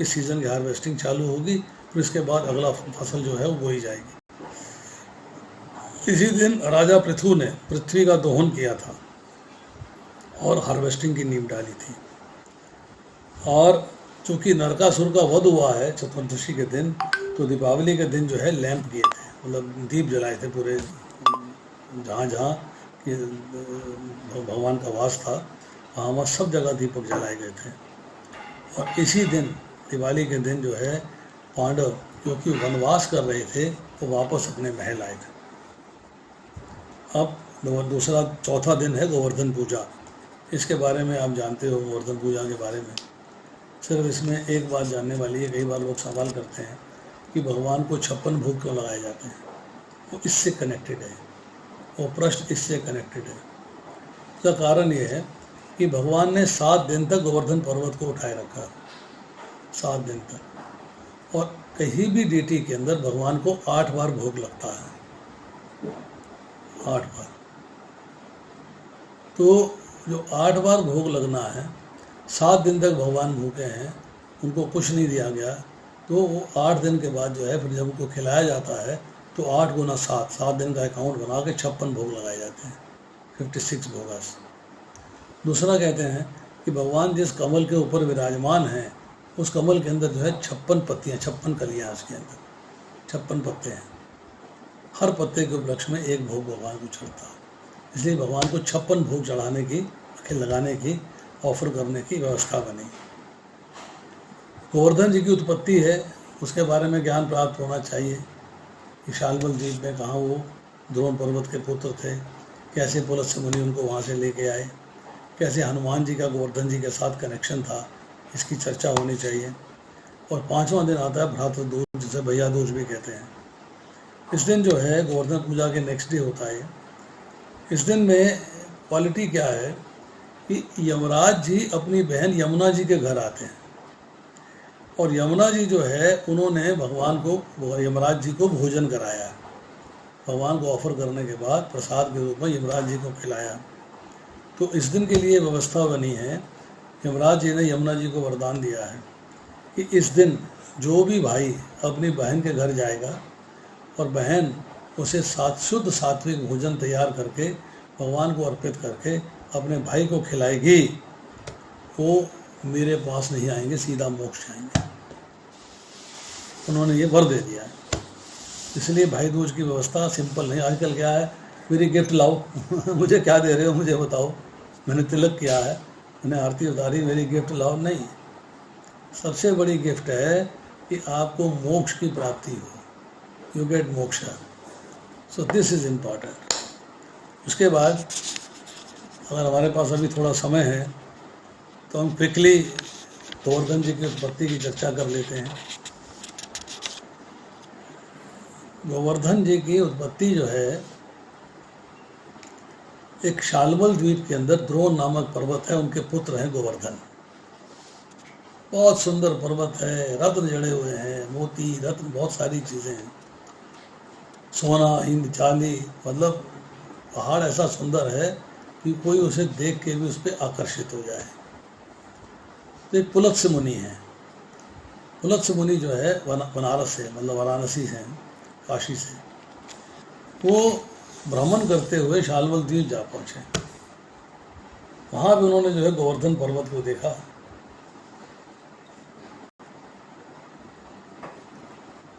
Speaker 1: इस सीज़न की हार्वेस्टिंग चालू होगी, फिर इसके बाद अगला फसल जो है वो बोई जाएगी। इसी दिन राजा पृथु ने पृथ्वी का दोहन किया था और हार्वेस्टिंग की नींव डाली थी। और चूँकि नरकासुर का वध हुआ है चतुर्दशी के दिन, तो दीपावली के दिन जो है लैंप किए थे, मतलब दीप जलाए थे पूरे जहाँ जहाँ कि भगवान का वास था वहाँ सब जगह दीपक जलाए गए थे। और इसी दिन दिवाली के दिन जो है पांडव क्योंकि वनवास कर रहे थे तो वापस अपने महल आए थे। अब दूसरा चौथा दिन है गोवर्धन पूजा। इसके बारे में आप जानते हो, गोवर्धन पूजा के बारे में सिर्फ इसमें एक बात जानने वाली है। कई बार लोग सवाल करते हैं कि भगवान को 56 भोग क्यों लगाए जाते हैं, वो इससे कनेक्टेड है, वो प्रश्न इससे कनेक्टेड है। इसका कारण ये है कि भगवान ने 7 दिन तक गोवर्धन पर्वत को उठाए रखा, 7 दिन तक, और कहीं भी डेटी के अंदर भगवान को 8 बार भोग लगता है, 8 बार। तो जो 8 बार भोग लगना है, 7 दिन तक भगवान भूखे हैं, उनको कुछ नहीं दिया गया, तो वो 8 दिन के बाद जो है फिर जब उनको खिलाया जाता है तो 8 गुना 7 दिन का अकाउंट बना के 56 भोग लगाए जाते हैं, 56 भोगास। दूसरा कहते हैं कि भगवान जिस कमल के ऊपर विराजमान हैं उस कमल के अंदर जो है 56 पत्तियाँ, 56 कलियाँ, उसके अंदर 56 पत्ते हैं। हर पत्ते के उपलक्ष्य में एक भोग भगवान को चढ़ता है, इसलिए भगवान को 56 भोग चढ़ाने की, लगाने की, ऑफर करने की व्यवस्था बनी। गोवर्धन जी की उत्पत्ति है, उसके बारे में ज्ञान प्राप्त होना चाहिए कि शाल्मल द्वीप में कहाँ वो द्रोण पर्वत के पुत्र थे, कैसे पुलत्स्य मुनि उनको वहाँ से लेके आए, कैसे हनुमान जी का गोवर्धन जी के साथ कनेक्शन था, इसकी चर्चा होनी चाहिए। और 5वां दिन आता है भ्रातृ, जिसे भैया दूज भी कहते हैं। इस दिन जो है गोवर्धन पूजा के नेक्स्ट डे होता है। इस दिन में क्वालिटी क्या है कि यमराज जी अपनी बहन यमुना जी के घर आते हैं, और यमुना जी जो है उन्होंने भगवान को, यमराज जी को भोजन कराया, भगवान को ऑफर करने के बाद प्रसाद के रूप में यमराज जी को खिलाया। तो इस दिन के लिए व्यवस्था बनी है, यमराज जी ने यमुना जी को वरदान दिया है कि इस दिन जो भी भाई अपनी बहन के घर जाएगा और बहन उसे शुद्ध सात्विक भोजन तैयार करके भगवान को अर्पित करके अपने भाई को खिलाएगी, वो मेरे पास नहीं आएंगे, सीधा मोक्ष जाएंगे। उन्होंने ये वर दे दिया है। इसलिए भाई दूज की व्यवस्था सिंपल नहीं। आजकल क्या है, मेरी गिफ्ट लाओ मुझे क्या दे रहे हो मुझे बताओ, मैंने तिलक किया है, मैंने आरती उतारी, मेरी गिफ्ट लाओ। नहीं, सबसे बड़ी गिफ्ट है कि आपको मोक्ष की प्राप्ति हो, यू गेट मोक्ष। So this is important. उसके बाद अगर हमारे पास अभी थोड़ा समय है तो हम क्विकली गोवर्धन जी की उत्पत्ति की चर्चा कर लेते हैं। गोवर्धन जी की उत्पत्ति जो है एक शाल्मल द्वीप के अंदर द्रोण नामक पर्वत है, उनके पुत्र हैं गोवर्धन। बहुत सुंदर पर्वत है, रत्न जड़े हुए हैं, मोती रत्न, बहुत सारी चीज़ें हैं, सोना हिंद चांदी, मतलब पहाड़ ऐसा सुंदर है कि कोई उसे देख के भी उस पर आकर्षित हो जाए। तो एक पुलत्स्य मुनि है, पुलत्स्य मुनि जो है बनारस से, मतलब वाराणसी से, काशी से, वो भ्रमण करते हुए शाल्मल द्वीप जा पहुँचे। वहाँ भी उन्होंने जो है गोवर्धन पर्वत को देखा।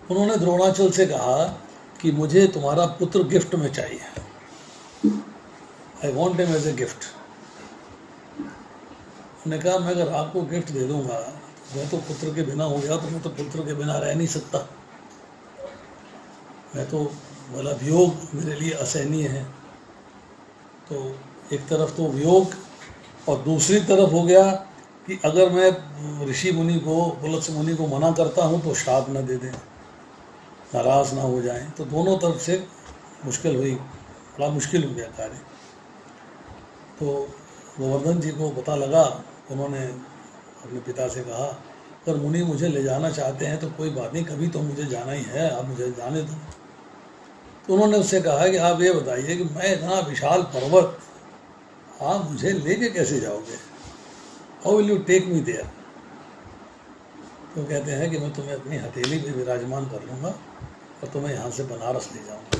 Speaker 1: उन्होंने द्रोणाचल से कहा कि मुझे तुम्हारा पुत्र गिफ्ट में चाहिए, I want him as a gift. उन्होंने कहा मैं अगर आपको गिफ्ट दे दूंगा, मैं तो पुत्र के बिना हो गया, तो मैं तो पुत्र के बिना रह नहीं सकता, मैं तो, बोला वियोग मेरे लिए असहनीय है। तो एक तरफ तो वियोग, और दूसरी तरफ हो गया कि अगर मैं ऋषि मुनि को, पुलत्स्य मुनि को मना करता हूँ तो शाप न दे दें, नाराज़ ना हो जाएं। तो दोनों तरफ से मुश्किल हुई बड़ा मुश्किल हो गया कार्य। तो गोवर्धन जी को पता लगा, उन्होंने अपने पिता से कहा, अगर मुनि मुझे ले जाना चाहते हैं तो कोई बात नहीं, कभी तो मुझे जाना ही है, आप मुझे जाने दो। तो उन्होंने उससे कहा कि आप ये बताइए कि मैं इतना विशाल पर्वत, आप मुझे लेके कैसे जाओगे, how will you take me there. तो कहते हैं कि मैं तुम्हें अपनी हथेली पे विराजमान कर लूँगा और तुम्हें यहाँ से बनारस ले जाऊँगा।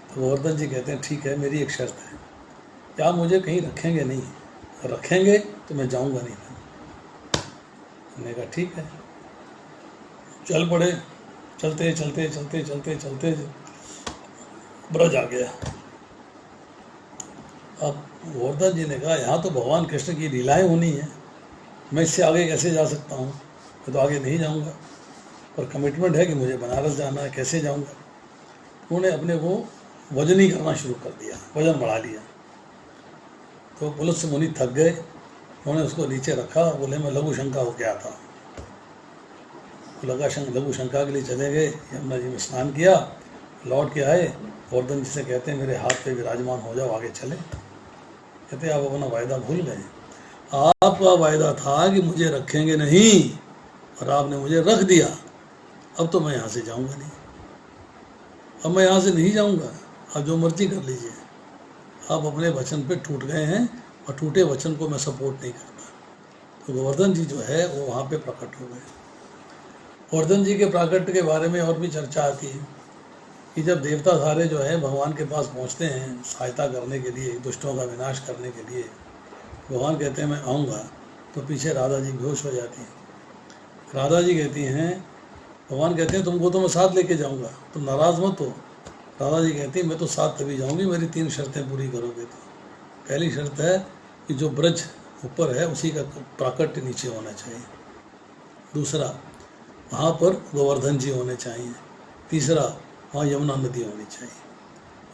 Speaker 1: तो गोवर्धन जी कहते हैं ठीक है, मेरी एक शर्त है, क्या मुझे कहीं रखेंगे नहीं, रखेंगे तो मैं जाऊँगा नहीं। मैंने कहा ठीक है। चल पड़े, चलते चलते चलते चलते चलते ब्रज आ गया। अब गोवर्धन जी ने कहा यहाँ तो भगवान कृष्ण की लीलाएं होनी है, मैं इससे आगे कैसे जा सकता हूँ, मैं तो आगे नहीं जाऊँगा, पर कमिटमेंट है कि मुझे बनारस जाना है, कैसे जाऊँगा। उन्होंने अपने को वजनी करना शुरू कर दिया, वजन बढ़ा लिया। तो पुलिस मुनि थक गए, उन्होंने उसको नीचे रखा, बोले मैं लघु शंका होके आता हूँ। लघु शंका के लिए चले गए, यमुना जी में स्नान किया, लौट के आए, गोवर्धन जी से कहते हैं मेरे हाथ पे विराजमान हो जाओ, आगे चले। कहते आप अपना वायदा भूल गए, आपका वायदा था कि मुझे रखेंगे नहीं और आपने मुझे रख दिया, अब तो मैं यहाँ से जाऊँगा नहीं, अब मैं यहाँ से नहीं जाऊँगा, आप जो मर्जी कर लीजिए, आप अपने वचन पे टूट गए हैं और टूटे वचन को मैं सपोर्ट नहीं करता। तो गोवर्धन जी जो है वो वहाँ पे प्रकट हो गए। गोवर्धन जी के प्राकट्य के बारे में और भी चर्चा आती है कि जब देवता सारे जो है भगवान के पास पहुँचते हैं सहायता करने के लिए, दुष्टों का विनाश करने के लिए, भगवान कहते हैं मैं आऊँगा, तो पीछे राधा जी बेहोश हो जाती हैं। राधा जी कहती हैं, भगवान कहते हैं तुमको तो मैं साथ लेके जाऊँगा, तुम नाराज़ मत हो। राधा जी कहती है मैं तो साथ तभी जाऊँगी, मेरी 3 शर्तें पूरी करोगे तो। पहली शर्त है कि जो ब्रज ऊपर है उसी का प्राकट्य नीचे होना चाहिए। दूसरा, वहाँ पर गोवर्धन जी होने चाहिए। तीसरा, वहाँ यमुना नदी होनी चाहिए।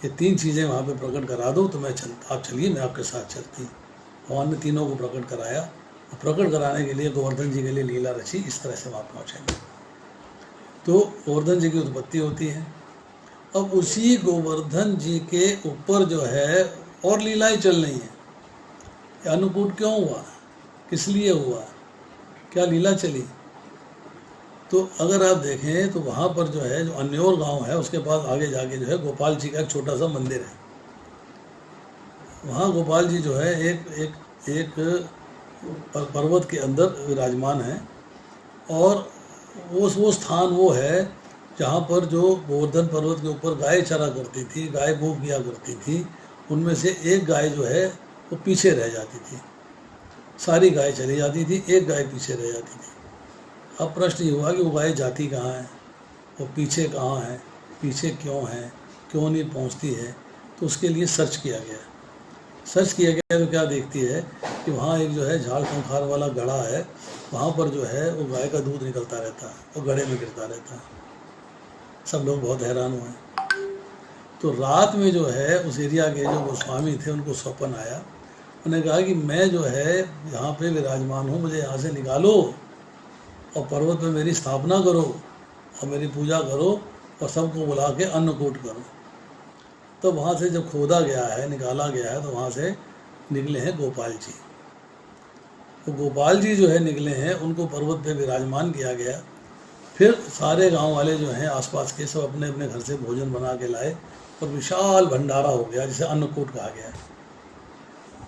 Speaker 1: ये 3 चीज़ें वहाँ पे प्रकट करा दो तो मैं आप चलिए, मैं आपके साथ चलती हूँ। भगवान ने तीनों को प्रकट कराया और प्रकट कराने के लिए गोवर्धन जी के लिए लीला रची, इस तरह से वहाँ पहुँचेंगे। तो गोवर्धन जी की उत्पत्ति होती है। अब उसी गोवर्धन जी के ऊपर जो है और लीलाएं चल रही हैं। अन्नकूट क्यों हुआ, किस लिए हुआ, क्या लीला चली। तो अगर आप देखें तो वहाँ पर जो है, जो अन्योर गांव है उसके पास आगे जाके जो है गोपाल जी का एक छोटा सा मंदिर है। वहाँ गोपाल जी जो है एक पर्वत के अंदर विराजमान है और वो स्थान वो है जहाँ पर जो गोवर्धन पर्वत के ऊपर गाय चरा करती थी, गाय भूख किया करती थी, उनमें से एक गाय जो है वो पीछे रह जाती थी। सारी गाय चली जाती थी, एक गाय पीछे रह जाती थी। अब प्रश्न ये हुआ कि वो गाय जाती कहाँ है, वो पीछे कहाँ है, पीछे क्यों है, क्यों नहीं पहुँचती है। तो उसके लिए सर्च किया गया। सर्च किया गया तो क्या देखती है कि वहाँ एक जो है झाड़ पंखार वाला गड़ा है, वहाँ पर जो है वो गाय का दूध निकलता रहता है, वो गड़े में गिरता रहता है। सब लोग बहुत हैरान हुए। तो रात में जो है उस एरिया के जो गोस्वामी थे उनको स्वप्न आया। उन्होंने कहा कि मैं जो है यहाँ पे विराजमान हूँ, मुझे यहाँ से निकालो और पर्वत में मेरी स्थापना करो और मेरी पूजा करो और सबको बुला के अन्नकूट करो। तो वहाँ से जब खोदा गया है, निकाला गया है, तो वहाँ से निकले हैं गोपाल जी। तो गोपाल जी जो है निकले हैं, उनको पर्वत पे विराजमान किया गया। फिर सारे गांव वाले जो हैं आसपास के सब अपने अपने घर से भोजन बना के लाए और विशाल भंडारा हो गया, जिसे अन्नकूट कहा गया है।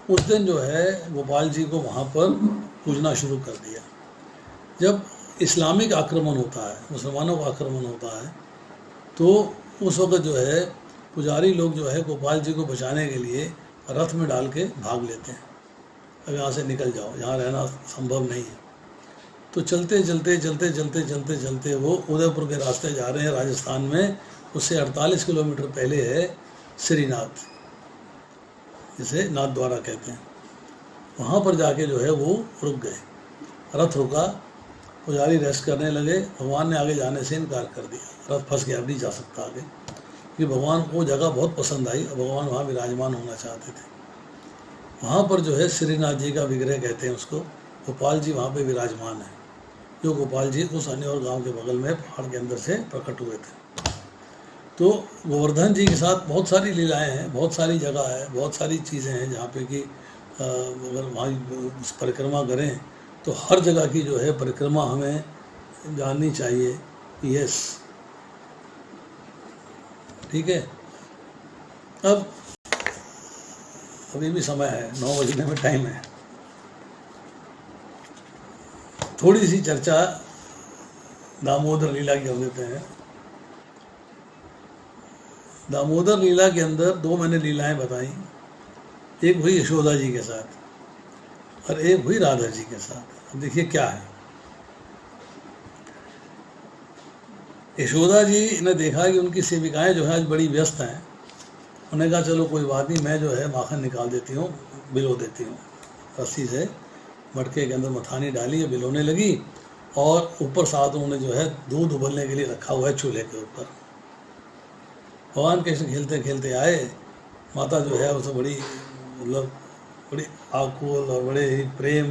Speaker 1: उस दिन जो है गोपाल जी को वहाँ पर पूजना शुरू कर दिया। जब इस्लामिक आक्रमण होता है, मुसलमानों का आक्रमण होता है, तो उस वक्त जो है पुजारी लोग जो है गोपाल जी को बचाने के लिए रथ में डाल के भाग लेते हैं, अब यहाँ से निकल जाओ, यहाँ रहना संभव नहीं है। तो चलते चलते चलते चलते चलते चलते वो उदयपुर के रास्ते जा रहे हैं राजस्थान में। उससे 48 किलोमीटर पहले है श्रीनाथ, जिसे नाथ द्वारा कहते हैं। वहाँ पर जाके जो है वो रुक गए, रथ रुका, पुजारी रेस्ट करने लगे। भगवान ने आगे जाने से इनकार कर दिया, रथ फंस गया, अब नहीं जा सकता आगे, क्योंकि भगवान को जगह बहुत पसंद आई और भगवान वहाँ विराजमान होना चाहते थे। वहाँ पर जो है श्रीनाथ जी का विग्रह कहते हैं उसको, गोपाल जी वहाँ पे विराजमान है। जो गोपाल जी उस अन्य और गाँव के बगल में पहाड़ के अंदर से प्रकट हुए थे। तो गोवर्धन जी के साथ बहुत सारी लीलाएं हैं, बहुत सारी जगह है, बहुत सारी चीज़ें हैं जहाँ पे कि अगर वहाँ परिक्रमा करें तो हर जगह की जो है परिक्रमा हमें जाननी चाहिए। यस, ठीक है। अब अभी भी समय है, 9 बजने में टाइम है। थोड़ी सी चर्चा दामोदर लीला की कर देते हैं। दामोदर लीला के अंदर 2 मैंने लीलाएं बताई, एक हुई यशोदा जी के साथ और एक हुई राधा जी के साथ। अब देखिए क्या है, यशोदा जी ने देखा कि उनकी सेविकाएं जो है आज बड़ी व्यस्त हैं। उन्होंने कहा चलो कोई बात नहीं, मैं जो है माखन निकाल देती हूँ, बिलो देती हूँ। रस्सी से मटके के अंदर मथानी डाली है, बिलोने लगी और ऊपर साथ उन्होंने जो है दूध उबलने के लिए रखा हुआ है चूल्हे के ऊपर। भगवान कृष्ण खेलते खेलते आए, माता जो है उसे बड़ी मतलब बड़ी आकुल और बड़े ही प्रेम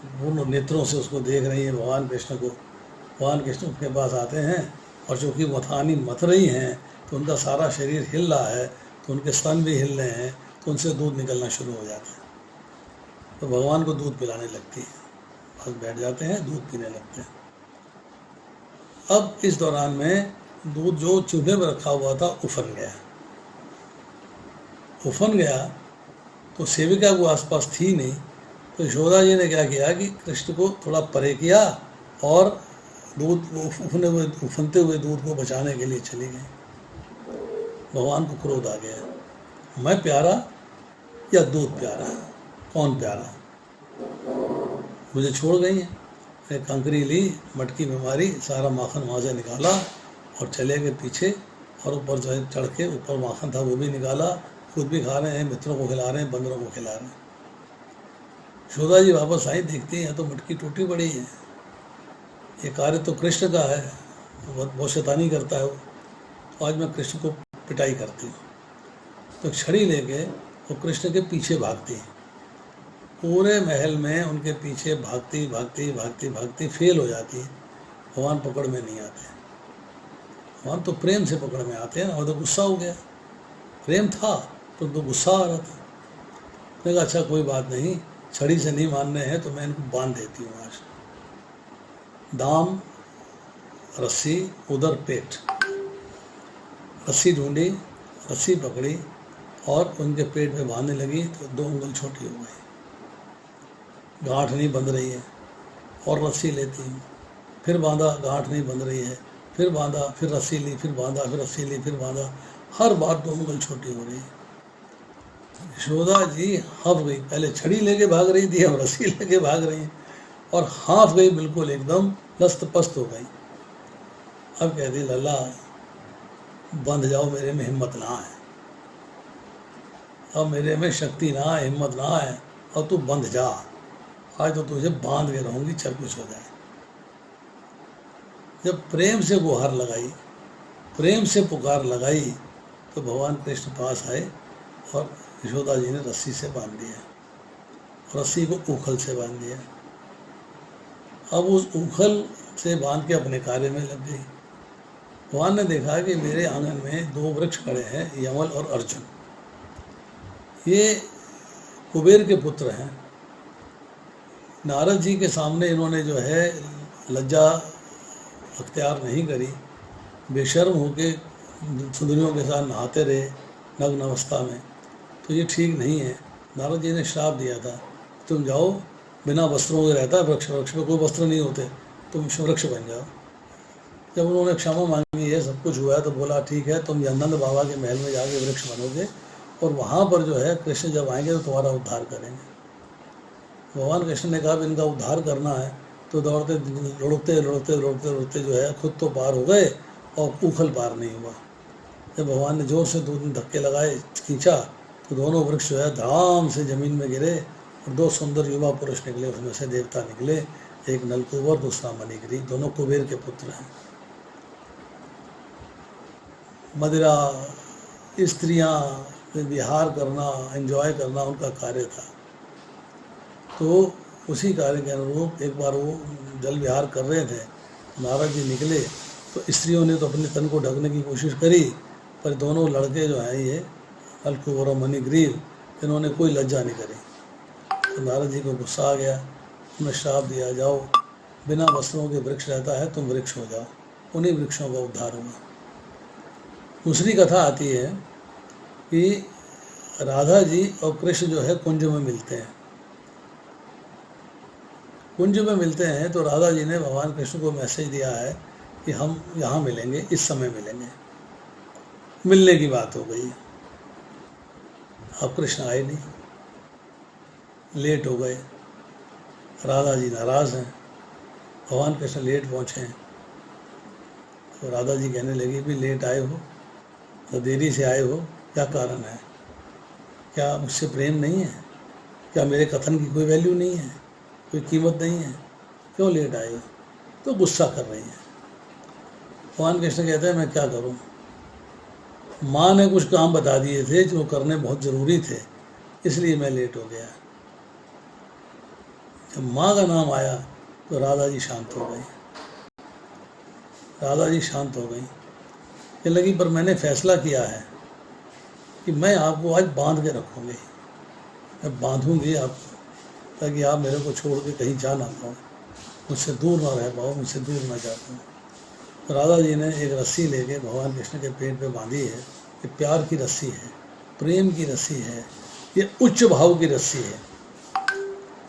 Speaker 1: पूर्ण नेत्रों से उसको देख रही है भगवान कृष्ण को। भगवान कृष्ण उनके पास आते हैं और चूँकि मथानी मथ रही हैं तो उनका सारा शरीर हिल रहा है, तो उनके स्तन भी हिल रहे हैं, तो उनसे दूध निकलना शुरू हो जाता है। तो भगवान को दूध पिलाने लगती है, बस बैठ जाते हैं, दूध पीने लगते हैं। अब इस दौरान में दूध जो चूल्हे पर रखा हुआ था उफन गया तो सेविका को आसपास थी नहीं, तो यशोदा जी ने क्या किया कि कृष्ण को थोड़ा परे किया और दूध उफनते हुए दूध को बचाने के लिए चली गई। भगवान को क्रोध आ गया, मैं प्यारा या दूध प्यारा, कौन प्यारा? मुझे छोड़ गई है। एक कंकरी ली, मटकी में मारी, सारा माखन वहाँ से निकाला और चले गए पीछे, और ऊपर जो है चढ़ के ऊपर माखन था वो भी निकाला, खुद भी खा रहे हैं, मित्रों को खिला रहे हैं, बंदरों को खिला रहे हैं। यशोदा जी वापस आई, देखती हैं तो मटकी टूटी पड़ी है। ये कार्य तो कृष्ण का है, बहुत शैतानी करता है वो, तो आज मैं कृष्ण को पिटाई करती हूँ। तो छड़ी लेके वो कृष्ण के पीछे भागती है, पूरे महल में उनके पीछे भागती भागती भागती भागती फेल हो जाती है। भगवान पकड़ में नहीं आते। भगवान तो प्रेम से पकड़ में आते हैं ना, और तो गुस्सा हो गया, प्रेम था तो गुस्सा आ रहा था। मैंने कहा अच्छा कोई बात नहीं, छड़ी से नहीं मानने हैं तो मैं इनको बांध देती हूँ। आज दाम रस्सी उधर पेट, रस्सी ढूंढी, रस्सी पकड़ी और उनके पेट में बांधने लगी तो 2 उंगल छोटी हो गई। गांठ नहीं बंध रही है, और रस्सी लेती हूँ, फिर बांधा, गांठ नहीं बंध रही है, फिर बांधा, फिर रस्सी ली, फिर बांधा, फिर रस्सी ली, फिर बांधा, हर बार 2 उंगल छोटी हो रही है। यशोदा जी हाँफ गई, पहले छड़ी लेके भाग रही थी, अब रस्सी लेके भाग रही है, और हाँफ गई, बिल्कुल एकदम लस्त पस्त हो गई। अब कहती लल्ला बंध जाओ, मेरे में हिम्मत ना है, अब मेरे में शक्ति ना है, हिम्मत ना है, अब तू बंध जा, आज तो तुझे बांध के रहूंगी, चल कुछ हो जाए। जब प्रेम से गुहार लगाई, प्रेम से पुकार लगाई, तो भगवान कृष्ण पास आए और यशोदा जी ने रस्सी से बांध दिया, रस्सी को ऊखल से बांध दिया। अब उस ऊखल से बांध के अपने कार्य में लग गई। भगवान ने देखा कि मेरे आंगन में 2 वृक्ष खड़े हैं, यमल और अर्जुन। ये कुबेर के पुत्र हैं। नारद जी के सामने इन्होंने जो है लज्जा अख्तियार नहीं करी, बेशर्म होके सुंदरियों के साथ नहाते रहे नग्न अवस्था में, तो ये ठीक नहीं है। नारद जी ने श्राप दिया था, तुम जाओ, बिना वस्त्रों के रहता है वृक्ष, वृक्ष में कोई वस्त्र नहीं होते, तुम वृक्ष बन जाओ। जब उन्होंने क्षमा मांगी है, सब कुछ हुआ है, तो बोला ठीक है, तुम नंद बाबा के महल में जाके वृक्ष बनोगे, और वहाँ पर जो है कृष्ण जब आएंगे तो तुम्हारा उद्धार करेंगे। भगवान कृष्ण ने कहा इनका उद्धार करना है, तो दौड़ते लड़ते लड़ते लड़ते लड़ते जो है खुद तो पार हो गए और ऊखल पार नहीं हुआ। जब भगवान ने जोर से 2 धक्के लगाए, खींचा, तो दोनों वृक्ष जो है धड़ाम से जमीन में गिरे और 2 सुंदर युवा पुरुष निकले, उसमें से देवता निकले, एक नलकुबर, दूसरा मणिग्री, दोनों कुबेर के पुत्र हैं। मदिरा, स्त्रियां, विहार करना, एंजॉय करना उनका कार्य था। तो उसी कार्य के अनुरूप एक बार वो जल विहार कर रहे थे, नारद जी निकले, तो स्त्रियों ने तो अपने तन को ढकने की कोशिश करी, पर दोनों लड़के जो हैं ये अलकुबर और मणिग्रीव, इन्होंने कोई लज्जा नहीं करी। तो नारद जी को गुस्सा आ गया, उन्हें श्राप दिया, जाओ बिना वस्त्रों के वृक्ष रहता है, तुम वृक्ष हो जाओ। उन्हीं वृक्षों का उद्धार हुआ। दूसरी कथा आती है कि राधा जी और कृष्ण जो है कुंज में मिलते हैं। कुंज में मिलते हैं तो राधा जी ने भगवान कृष्ण को मैसेज दिया है कि हम यहाँ मिलेंगे, इस समय मिलेंगे। मिलने की बात हो गई, अब कृष्ण आए नहीं, लेट हो गए। राधा जी नाराज़ हैं, भगवान कृष्ण लेट पहुँचे हैं। तो राधा जी कहने लगी भी लेट आए हो तो देरी से आए हो, क्या कारण है? क्या मुझसे प्रेम नहीं है? क्या मेरे कथन की कोई वैल्यू नहीं है, कोई कीमत नहीं है? क्यों लेट आए हो? तो गुस्सा कर रही हैं। भगवान कृष्ण कहते हैं मैं क्या करूं, माँ ने कुछ काम बता दिए थे जो करने बहुत ज़रूरी थे, इसलिए मैं लेट हो गया। जब माँ का नाम आया तो राधा जी शांत हो गई। राधा जी शांत हो गई, कहने लगी पर मैंने फैसला किया है कि मैं आपको आज बांध के रखूँगी, मैं बांधूंगी आपको, ताकि आप मेरे को छोड़ के कहीं जा ना पाओ, मुझसे दूर ना रह पाओ, मुझसे दूर ना जा पाओ। तो राधा जी ने एक रस्सी लेके भगवान कृष्ण के पेट पे बांधी है। ये प्यार की रस्सी है, प्रेम की रस्सी है, ये उच्च भाव की रस्सी है।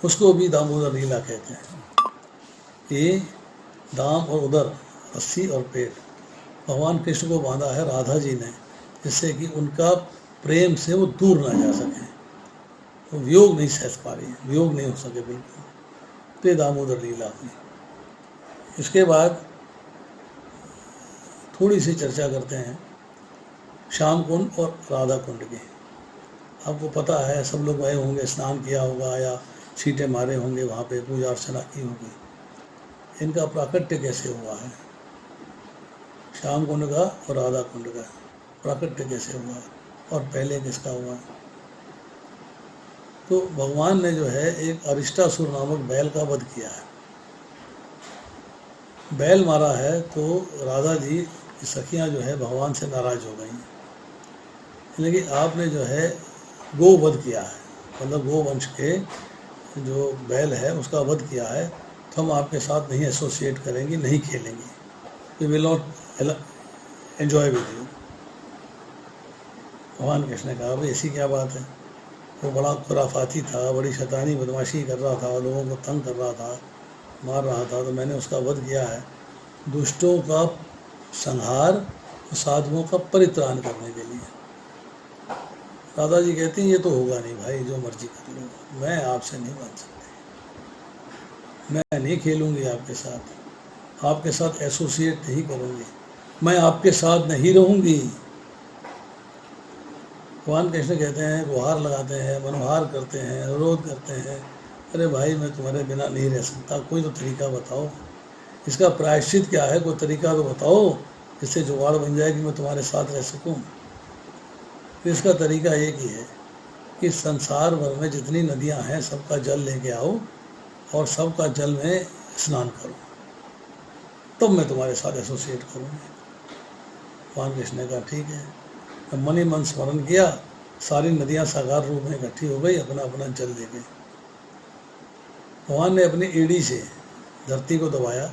Speaker 1: उसको भी दामोदर लीला कहते हैं। ये दाम और उदर, रस्सी और पेट, भगवान कृष्ण को बांधा है राधा जी ने, जिससे कि उनका प्रेम से वो दूर ना जा सके, वो वियोग नहीं सह पा रही है, वियोग नहीं हो सके बिल्कुल। तो ये दामोदर लीला हुई। इसके बाद थोड़ी सी चर्चा करते हैं श्याम कुंड और राधा कुंड की। आपको पता है, सब लोग गए होंगे, स्नान किया होगा या छींटे मारे होंगे, वहाँ पे पूजा अर्चना की होगी। इनका प्राकट्य कैसे हुआ है, श्याम कुंड का और राधा कुंड का प्राकट्य कैसे हुआ और पहले किसका हुआ? तो भगवान ने जो है एक अरिष्टासुर नामक बैल का वध किया है। बैल मारा है तो राधा जी की सखियाँ जो है भगवान से नाराज हो गई, लेकिन आपने जो है गो वध किया है, मतलब गो वंश के जो बैल है उसका वध किया है, तो हम आपके साथ नहीं एसोसिएट करेंगे, नहीं खेलेंगे, we will not enjoy with you. भगवान कृष्ण ने कहा भाई ऐसी क्या बात है, वो बड़ा खुराफाती था, बड़ी शैतानी बदमाशी कर रहा था, लोगों को तंग कर रहा था, मार रहा था, तो मैंने उसका वध किया है दुष्टों का संहार और साधुओं का परित्राण करने के लिए। राधा जी कहती हैं ये तो होगा नहीं भाई, जो मर्जी कर लो, मैं आपसे नहीं बन सकती, मैं नहीं खेलूँगी आपके साथ एसोसिएट नहीं करूँगी, मैं आपके साथ नहीं रहूँगी। भगवान कृष्ण कहते हैं, गुहार लगाते हैं, मनोहार करते हैं, अनुरोध करते हैं, अरे भाई मैं तुम्हारे बिना नहीं रह सकता, कोई तो तरीका बताओ, इसका प्रायश्चित क्या है, कोई तरीका तो बताओ जिससे जुगाड़ बन जाए कि मैं तुम्हारे साथ रह सकूं। तो इसका तरीका एक ही है कि संसार भर में जितनी नदियां हैं सबका जल लेके आओ और सबका जल में स्नान करो, तब मैं तुम्हारे साथ एसोसिएट करूँगी। भगवान कृष्ण ने कहा ठीक है। मन ही मन स्मरण किया, सारी नदियां साकार रूप में इकट्ठी हो गई, अपना अपना जल दे गई। भगवान ने अपनी एड़ी से धरती को दबाया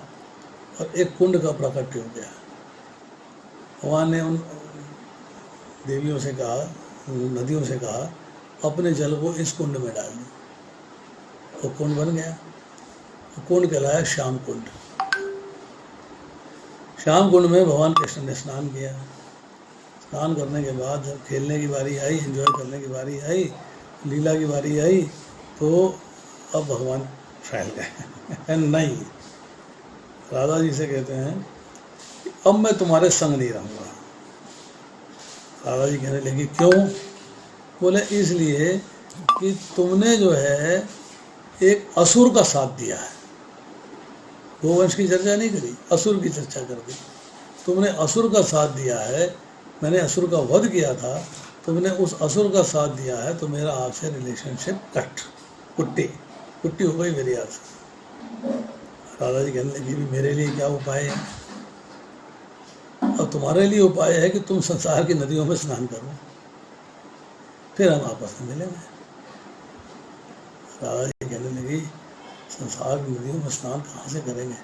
Speaker 1: और एक कुंड का प्राकट्य हो गया। भगवान ने उन देवियों से कहा, नदियों से कहा, अपने जल को इस कुंड में डाल दो। वो कुंड बन गया, वो कुंड कहलाया श्याम कुंड। श्याम कुंड में भगवान कृष्ण ने स्नान किया। स्नान करने के बाद जब खेलने की बारी आई, एंजॉय करने की बारी आई, लीला की बारी आई, तो अब भगवान फैल गए नहीं, राधा जी से कहते हैं कि अब मैं तुम्हारे संग नहीं रहूँगा। राधा जी कहने लगी क्यों? बोले इसलिए कि तुमने जो है एक असुर का साथ दिया है। गोवंश की चर्चा नहीं करी, असुर की चर्चा कर दी। तुमने असुर का साथ दिया है, मैंने असुर का वध किया था, तुमने उस असुर का साथ दिया है, तो मेरा आपसे रिलेशनशिप कट, कुट्टी हो गई मेरी आपसे। राधा जी कहने लगी भी मेरे लिए क्या उपाय है? अब तुम्हारे लिए उपाय है कि तुम संसार की नदियों में स्नान करो, फिर हम आपस में मिलेंगे। राधा जी कहने लगी, संसार की नदियों में स्नान कहाँ से करेंगे?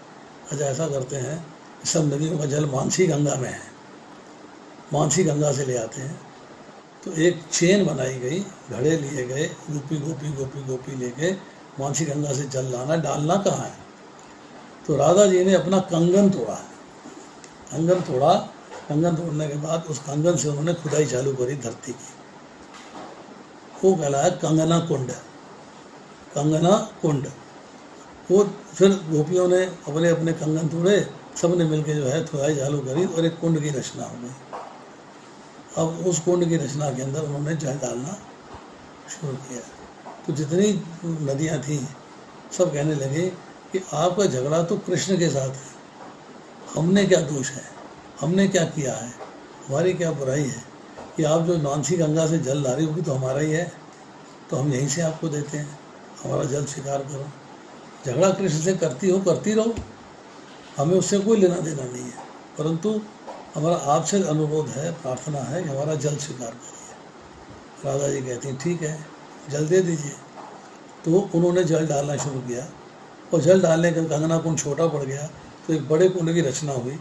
Speaker 1: अच्छा, ऐसा करते हैं, सब नदियों का जल मानसी गंगा में है, मानसी गंगा से ले आते हैं। तो एक चेन बनाई गई, घड़े लिए गए, गोपी गोपी गोपी गोपी लेके मानसी गंगा से जल लाना, डालना कहाँ है? तो राधा जी ने अपना कंगन तोड़ा, कंगन तोड़ा। कंगन तोड़ने के बाद उस कंगन से उन्होंने खुदाई चालू करी धरती की, वो कहलाया कंगना कुंड, कंगना कुंड। वो फिर गोपियों ने अपने अपने कंगन तोड़े, सब ने मिलकर जो है खुदाई चालू करी और एक कुंड की रचना हो गई। अब उस कुंड की रचना के अंदर उन्होंने जल डालना शुरू किया। तो जितनी नदियाँ थीं सब कहने लगे कि आपका झगड़ा तो कृष्ण के साथ है, हमने क्या दोष है, हमने क्या किया है, हमारी क्या बुराई है कि आप जो मानसी गंगा से जल ला रही, वो भी तो हमारा ही है, तो हम यहीं से आपको देते हैं, हमारा जल स्वीकार करो। झगड़ा कृष्ण से करती हो, करती रहो, हमें उससे कोई लेना देना नहीं है, परंतु हमारा आपसे अनुरोध है, प्रार्थना है कि हमारा जल स्वीकार करिए। राधा जी कहती हैं ठीक है, जल दे दीजिए। तो उन्होंने जल डालना शुरू किया और जल डालने का कंगना कुंड छोटा पड़ गया, तो एक बड़े कुंड की रचना हुई,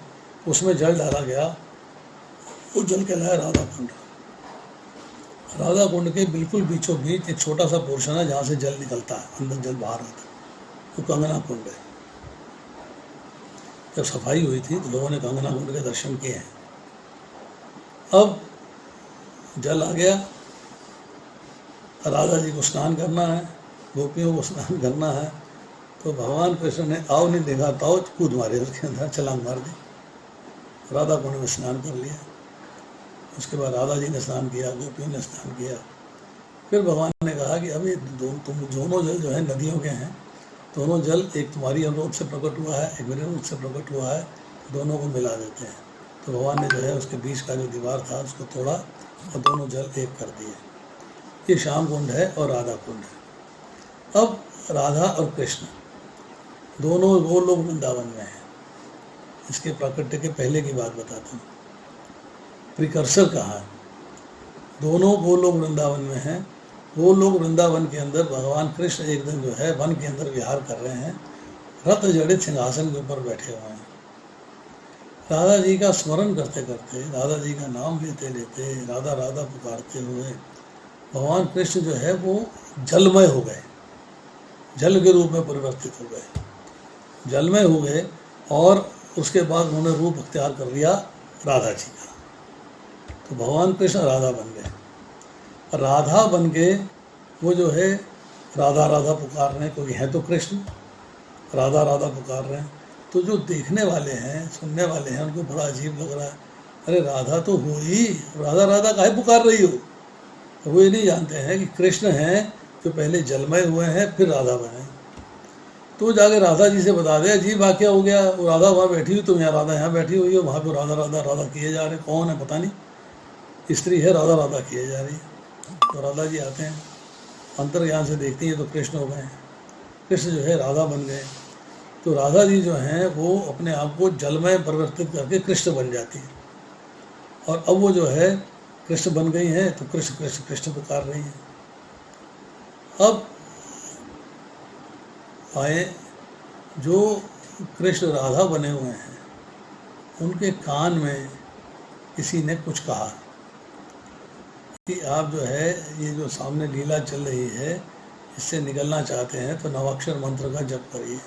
Speaker 1: उसमें जल डाला गया। वो जल कहलाया राधा कुंड। राधा कुंड के बिल्कुल बीचों बीच एक छोटा सा पोर्शन है जहाँ से जल निकलता है, अंदर जल बाहर आता है, वो कंगना कुंड है। जब सफाई हुई थी तो लोगों ने कंगना कुंड के दर्शन किए हैं। अब जल आ गया, राधा जी को स्नान करना है, गोपियों को स्नान करना है। तो भगवान कृष्ण ने आओ नहीं देखा ताओ कूद मारे उसके अंदर, छलांग मार दी, राधा कुंड में स्नान कर लिया। उसके बाद राधा जी ने स्नान किया, गोपियों ने स्नान किया। फिर भगवान ने कहा कि अभी तुम दोनों जल जो है नदियों के हैं, दोनों जल एक तुम्हारी अनुरोध से प्रकट हुआ है, एक मेरे अनुरोध से प्रकट हुआ है, दोनों को मिला देते हैं। तो भगवान ने जो है उसके बीच का जो दीवार था उसको तोड़ा और दोनों जल एक कर दिए। ये श्याम कुंड है और राधा कुंड है। अब राधा और कृष्ण दोनों वो लोग वृंदावन में हैं। इसके प्राकट्य के पहले की बात बताता हूँ, प्रिकर्सर कहाँ है। दोनों वो लोग वृंदावन में हैं। वो लोग वृंदावन के अंदर भगवान कृष्ण एक दिन जो है वन के अंदर विहार कर रहे हैं, रत्न जड़ित सिंहासन के ऊपर बैठे हुए हैं। राधा जी का स्मरण करते करते, राधा जी का नाम लेते लेते, राधा राधा पुकारते हुए भगवान कृष्ण जो है वो जलमय हो गए, जल के रूप में परिवर्तित हो गए, जलमय हो गए। और उसके बाद उन्होंने रूप अख्तियार कर लिया राधा जी का। तो भगवान कृष्ण राधा बन गए। राधा बन के वो जो है राधा राधा पुकार रहे हैं, क्योंकि हैं तो कृष्ण, राधा राधा पुकार रहे हैं। तो जो देखने वाले हैं, सुनने वाले हैं, उनको बड़ा अजीब लग रहा है, अरे राधा तो हो ही, राधा राधा काहे पुकार रही हो। वो ये नहीं जानते हैं कि कृष्ण हैं जो पहले जलमय हुए हैं फिर राधा बने। तो जाके राधा जी से बता दे, अजीब वाक्य हो गया, वो राधा वहाँ बैठी हुई, तुम यहाँ राधा यहाँ बैठी हुई हो, वहाँ पर राधा राधा राधा किए जा रहे, कौन है पता नहीं, स्त्री है राधा राधा किए जा रही है। तो राधा जी आते हैं, अंतर्ज्ञान से देखती हैं तो कृष्ण हो गए, कृष्ण जो है राधा बन गए। तो राधा जी जो हैं वो अपने आप को जल में परिवर्तित करके कृष्ण बन जाती है, और अब वो जो है कृष्ण बन गई हैं, तो कृष्ण कृष्ण कृष्ण पुकार रही हैं। अब आए जो कृष्ण राधा बने हुए हैं, उनके कान में किसी ने कुछ कहा कि आप जो है ये जो सामने लीला चल रही है, इससे निकलना चाहते हैं तो नवाक्षर मंत्र का जप करिए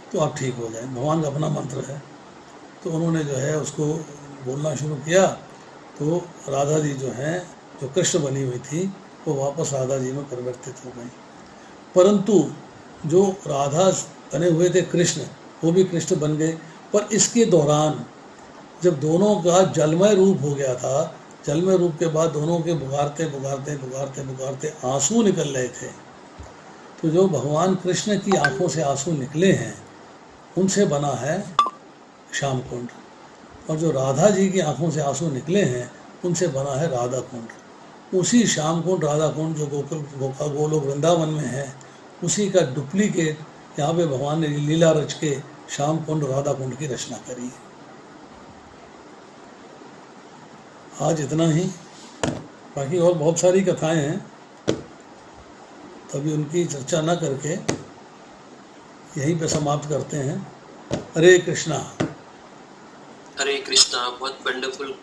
Speaker 1: तो आप ठीक हो जाए। भगवान का अपना मंत्र है। तो उन्होंने जो है उसको बोलना शुरू किया। तो राधा जी जो हैं, जो कृष्ण बनी हुई थी, वो वापस राधा जी में परिवर्तित हो गई। परंतु जो राधा बने हुए थे कृष्ण, वो भी कृष्ण बन गए। पर इसके दौरान जब दोनों का जलमय रूप हो गया था, जलमय रूप के बाद दोनों के पुकारते पुकारते पुकारते पुकारते आंसू निकल रहे थे। तो जो भगवान कृष्ण की आंखों से आंसू निकले हैं, उनसे बना है श्याम कुंड, और जो राधा जी की आंखों से आंसू निकले हैं, उनसे बना है राधा कुंड। उसी श्याम कुंड राधा कुंड जो गोलोक वृंदावन में है, उसी का डुप्लीकेट यहाँ पे भगवान ने लीला रच के श्याम कुंड राधा कुंड की रचना करी है। आज इतना ही। बाकी और बहुत सारी कथाएं हैं, तभी उनकी चर्चा न करके यहीं पे समाप्त करते हैं। हरे कृष्णा।
Speaker 2: हरे कृष्णा। बहुत वंडरफुल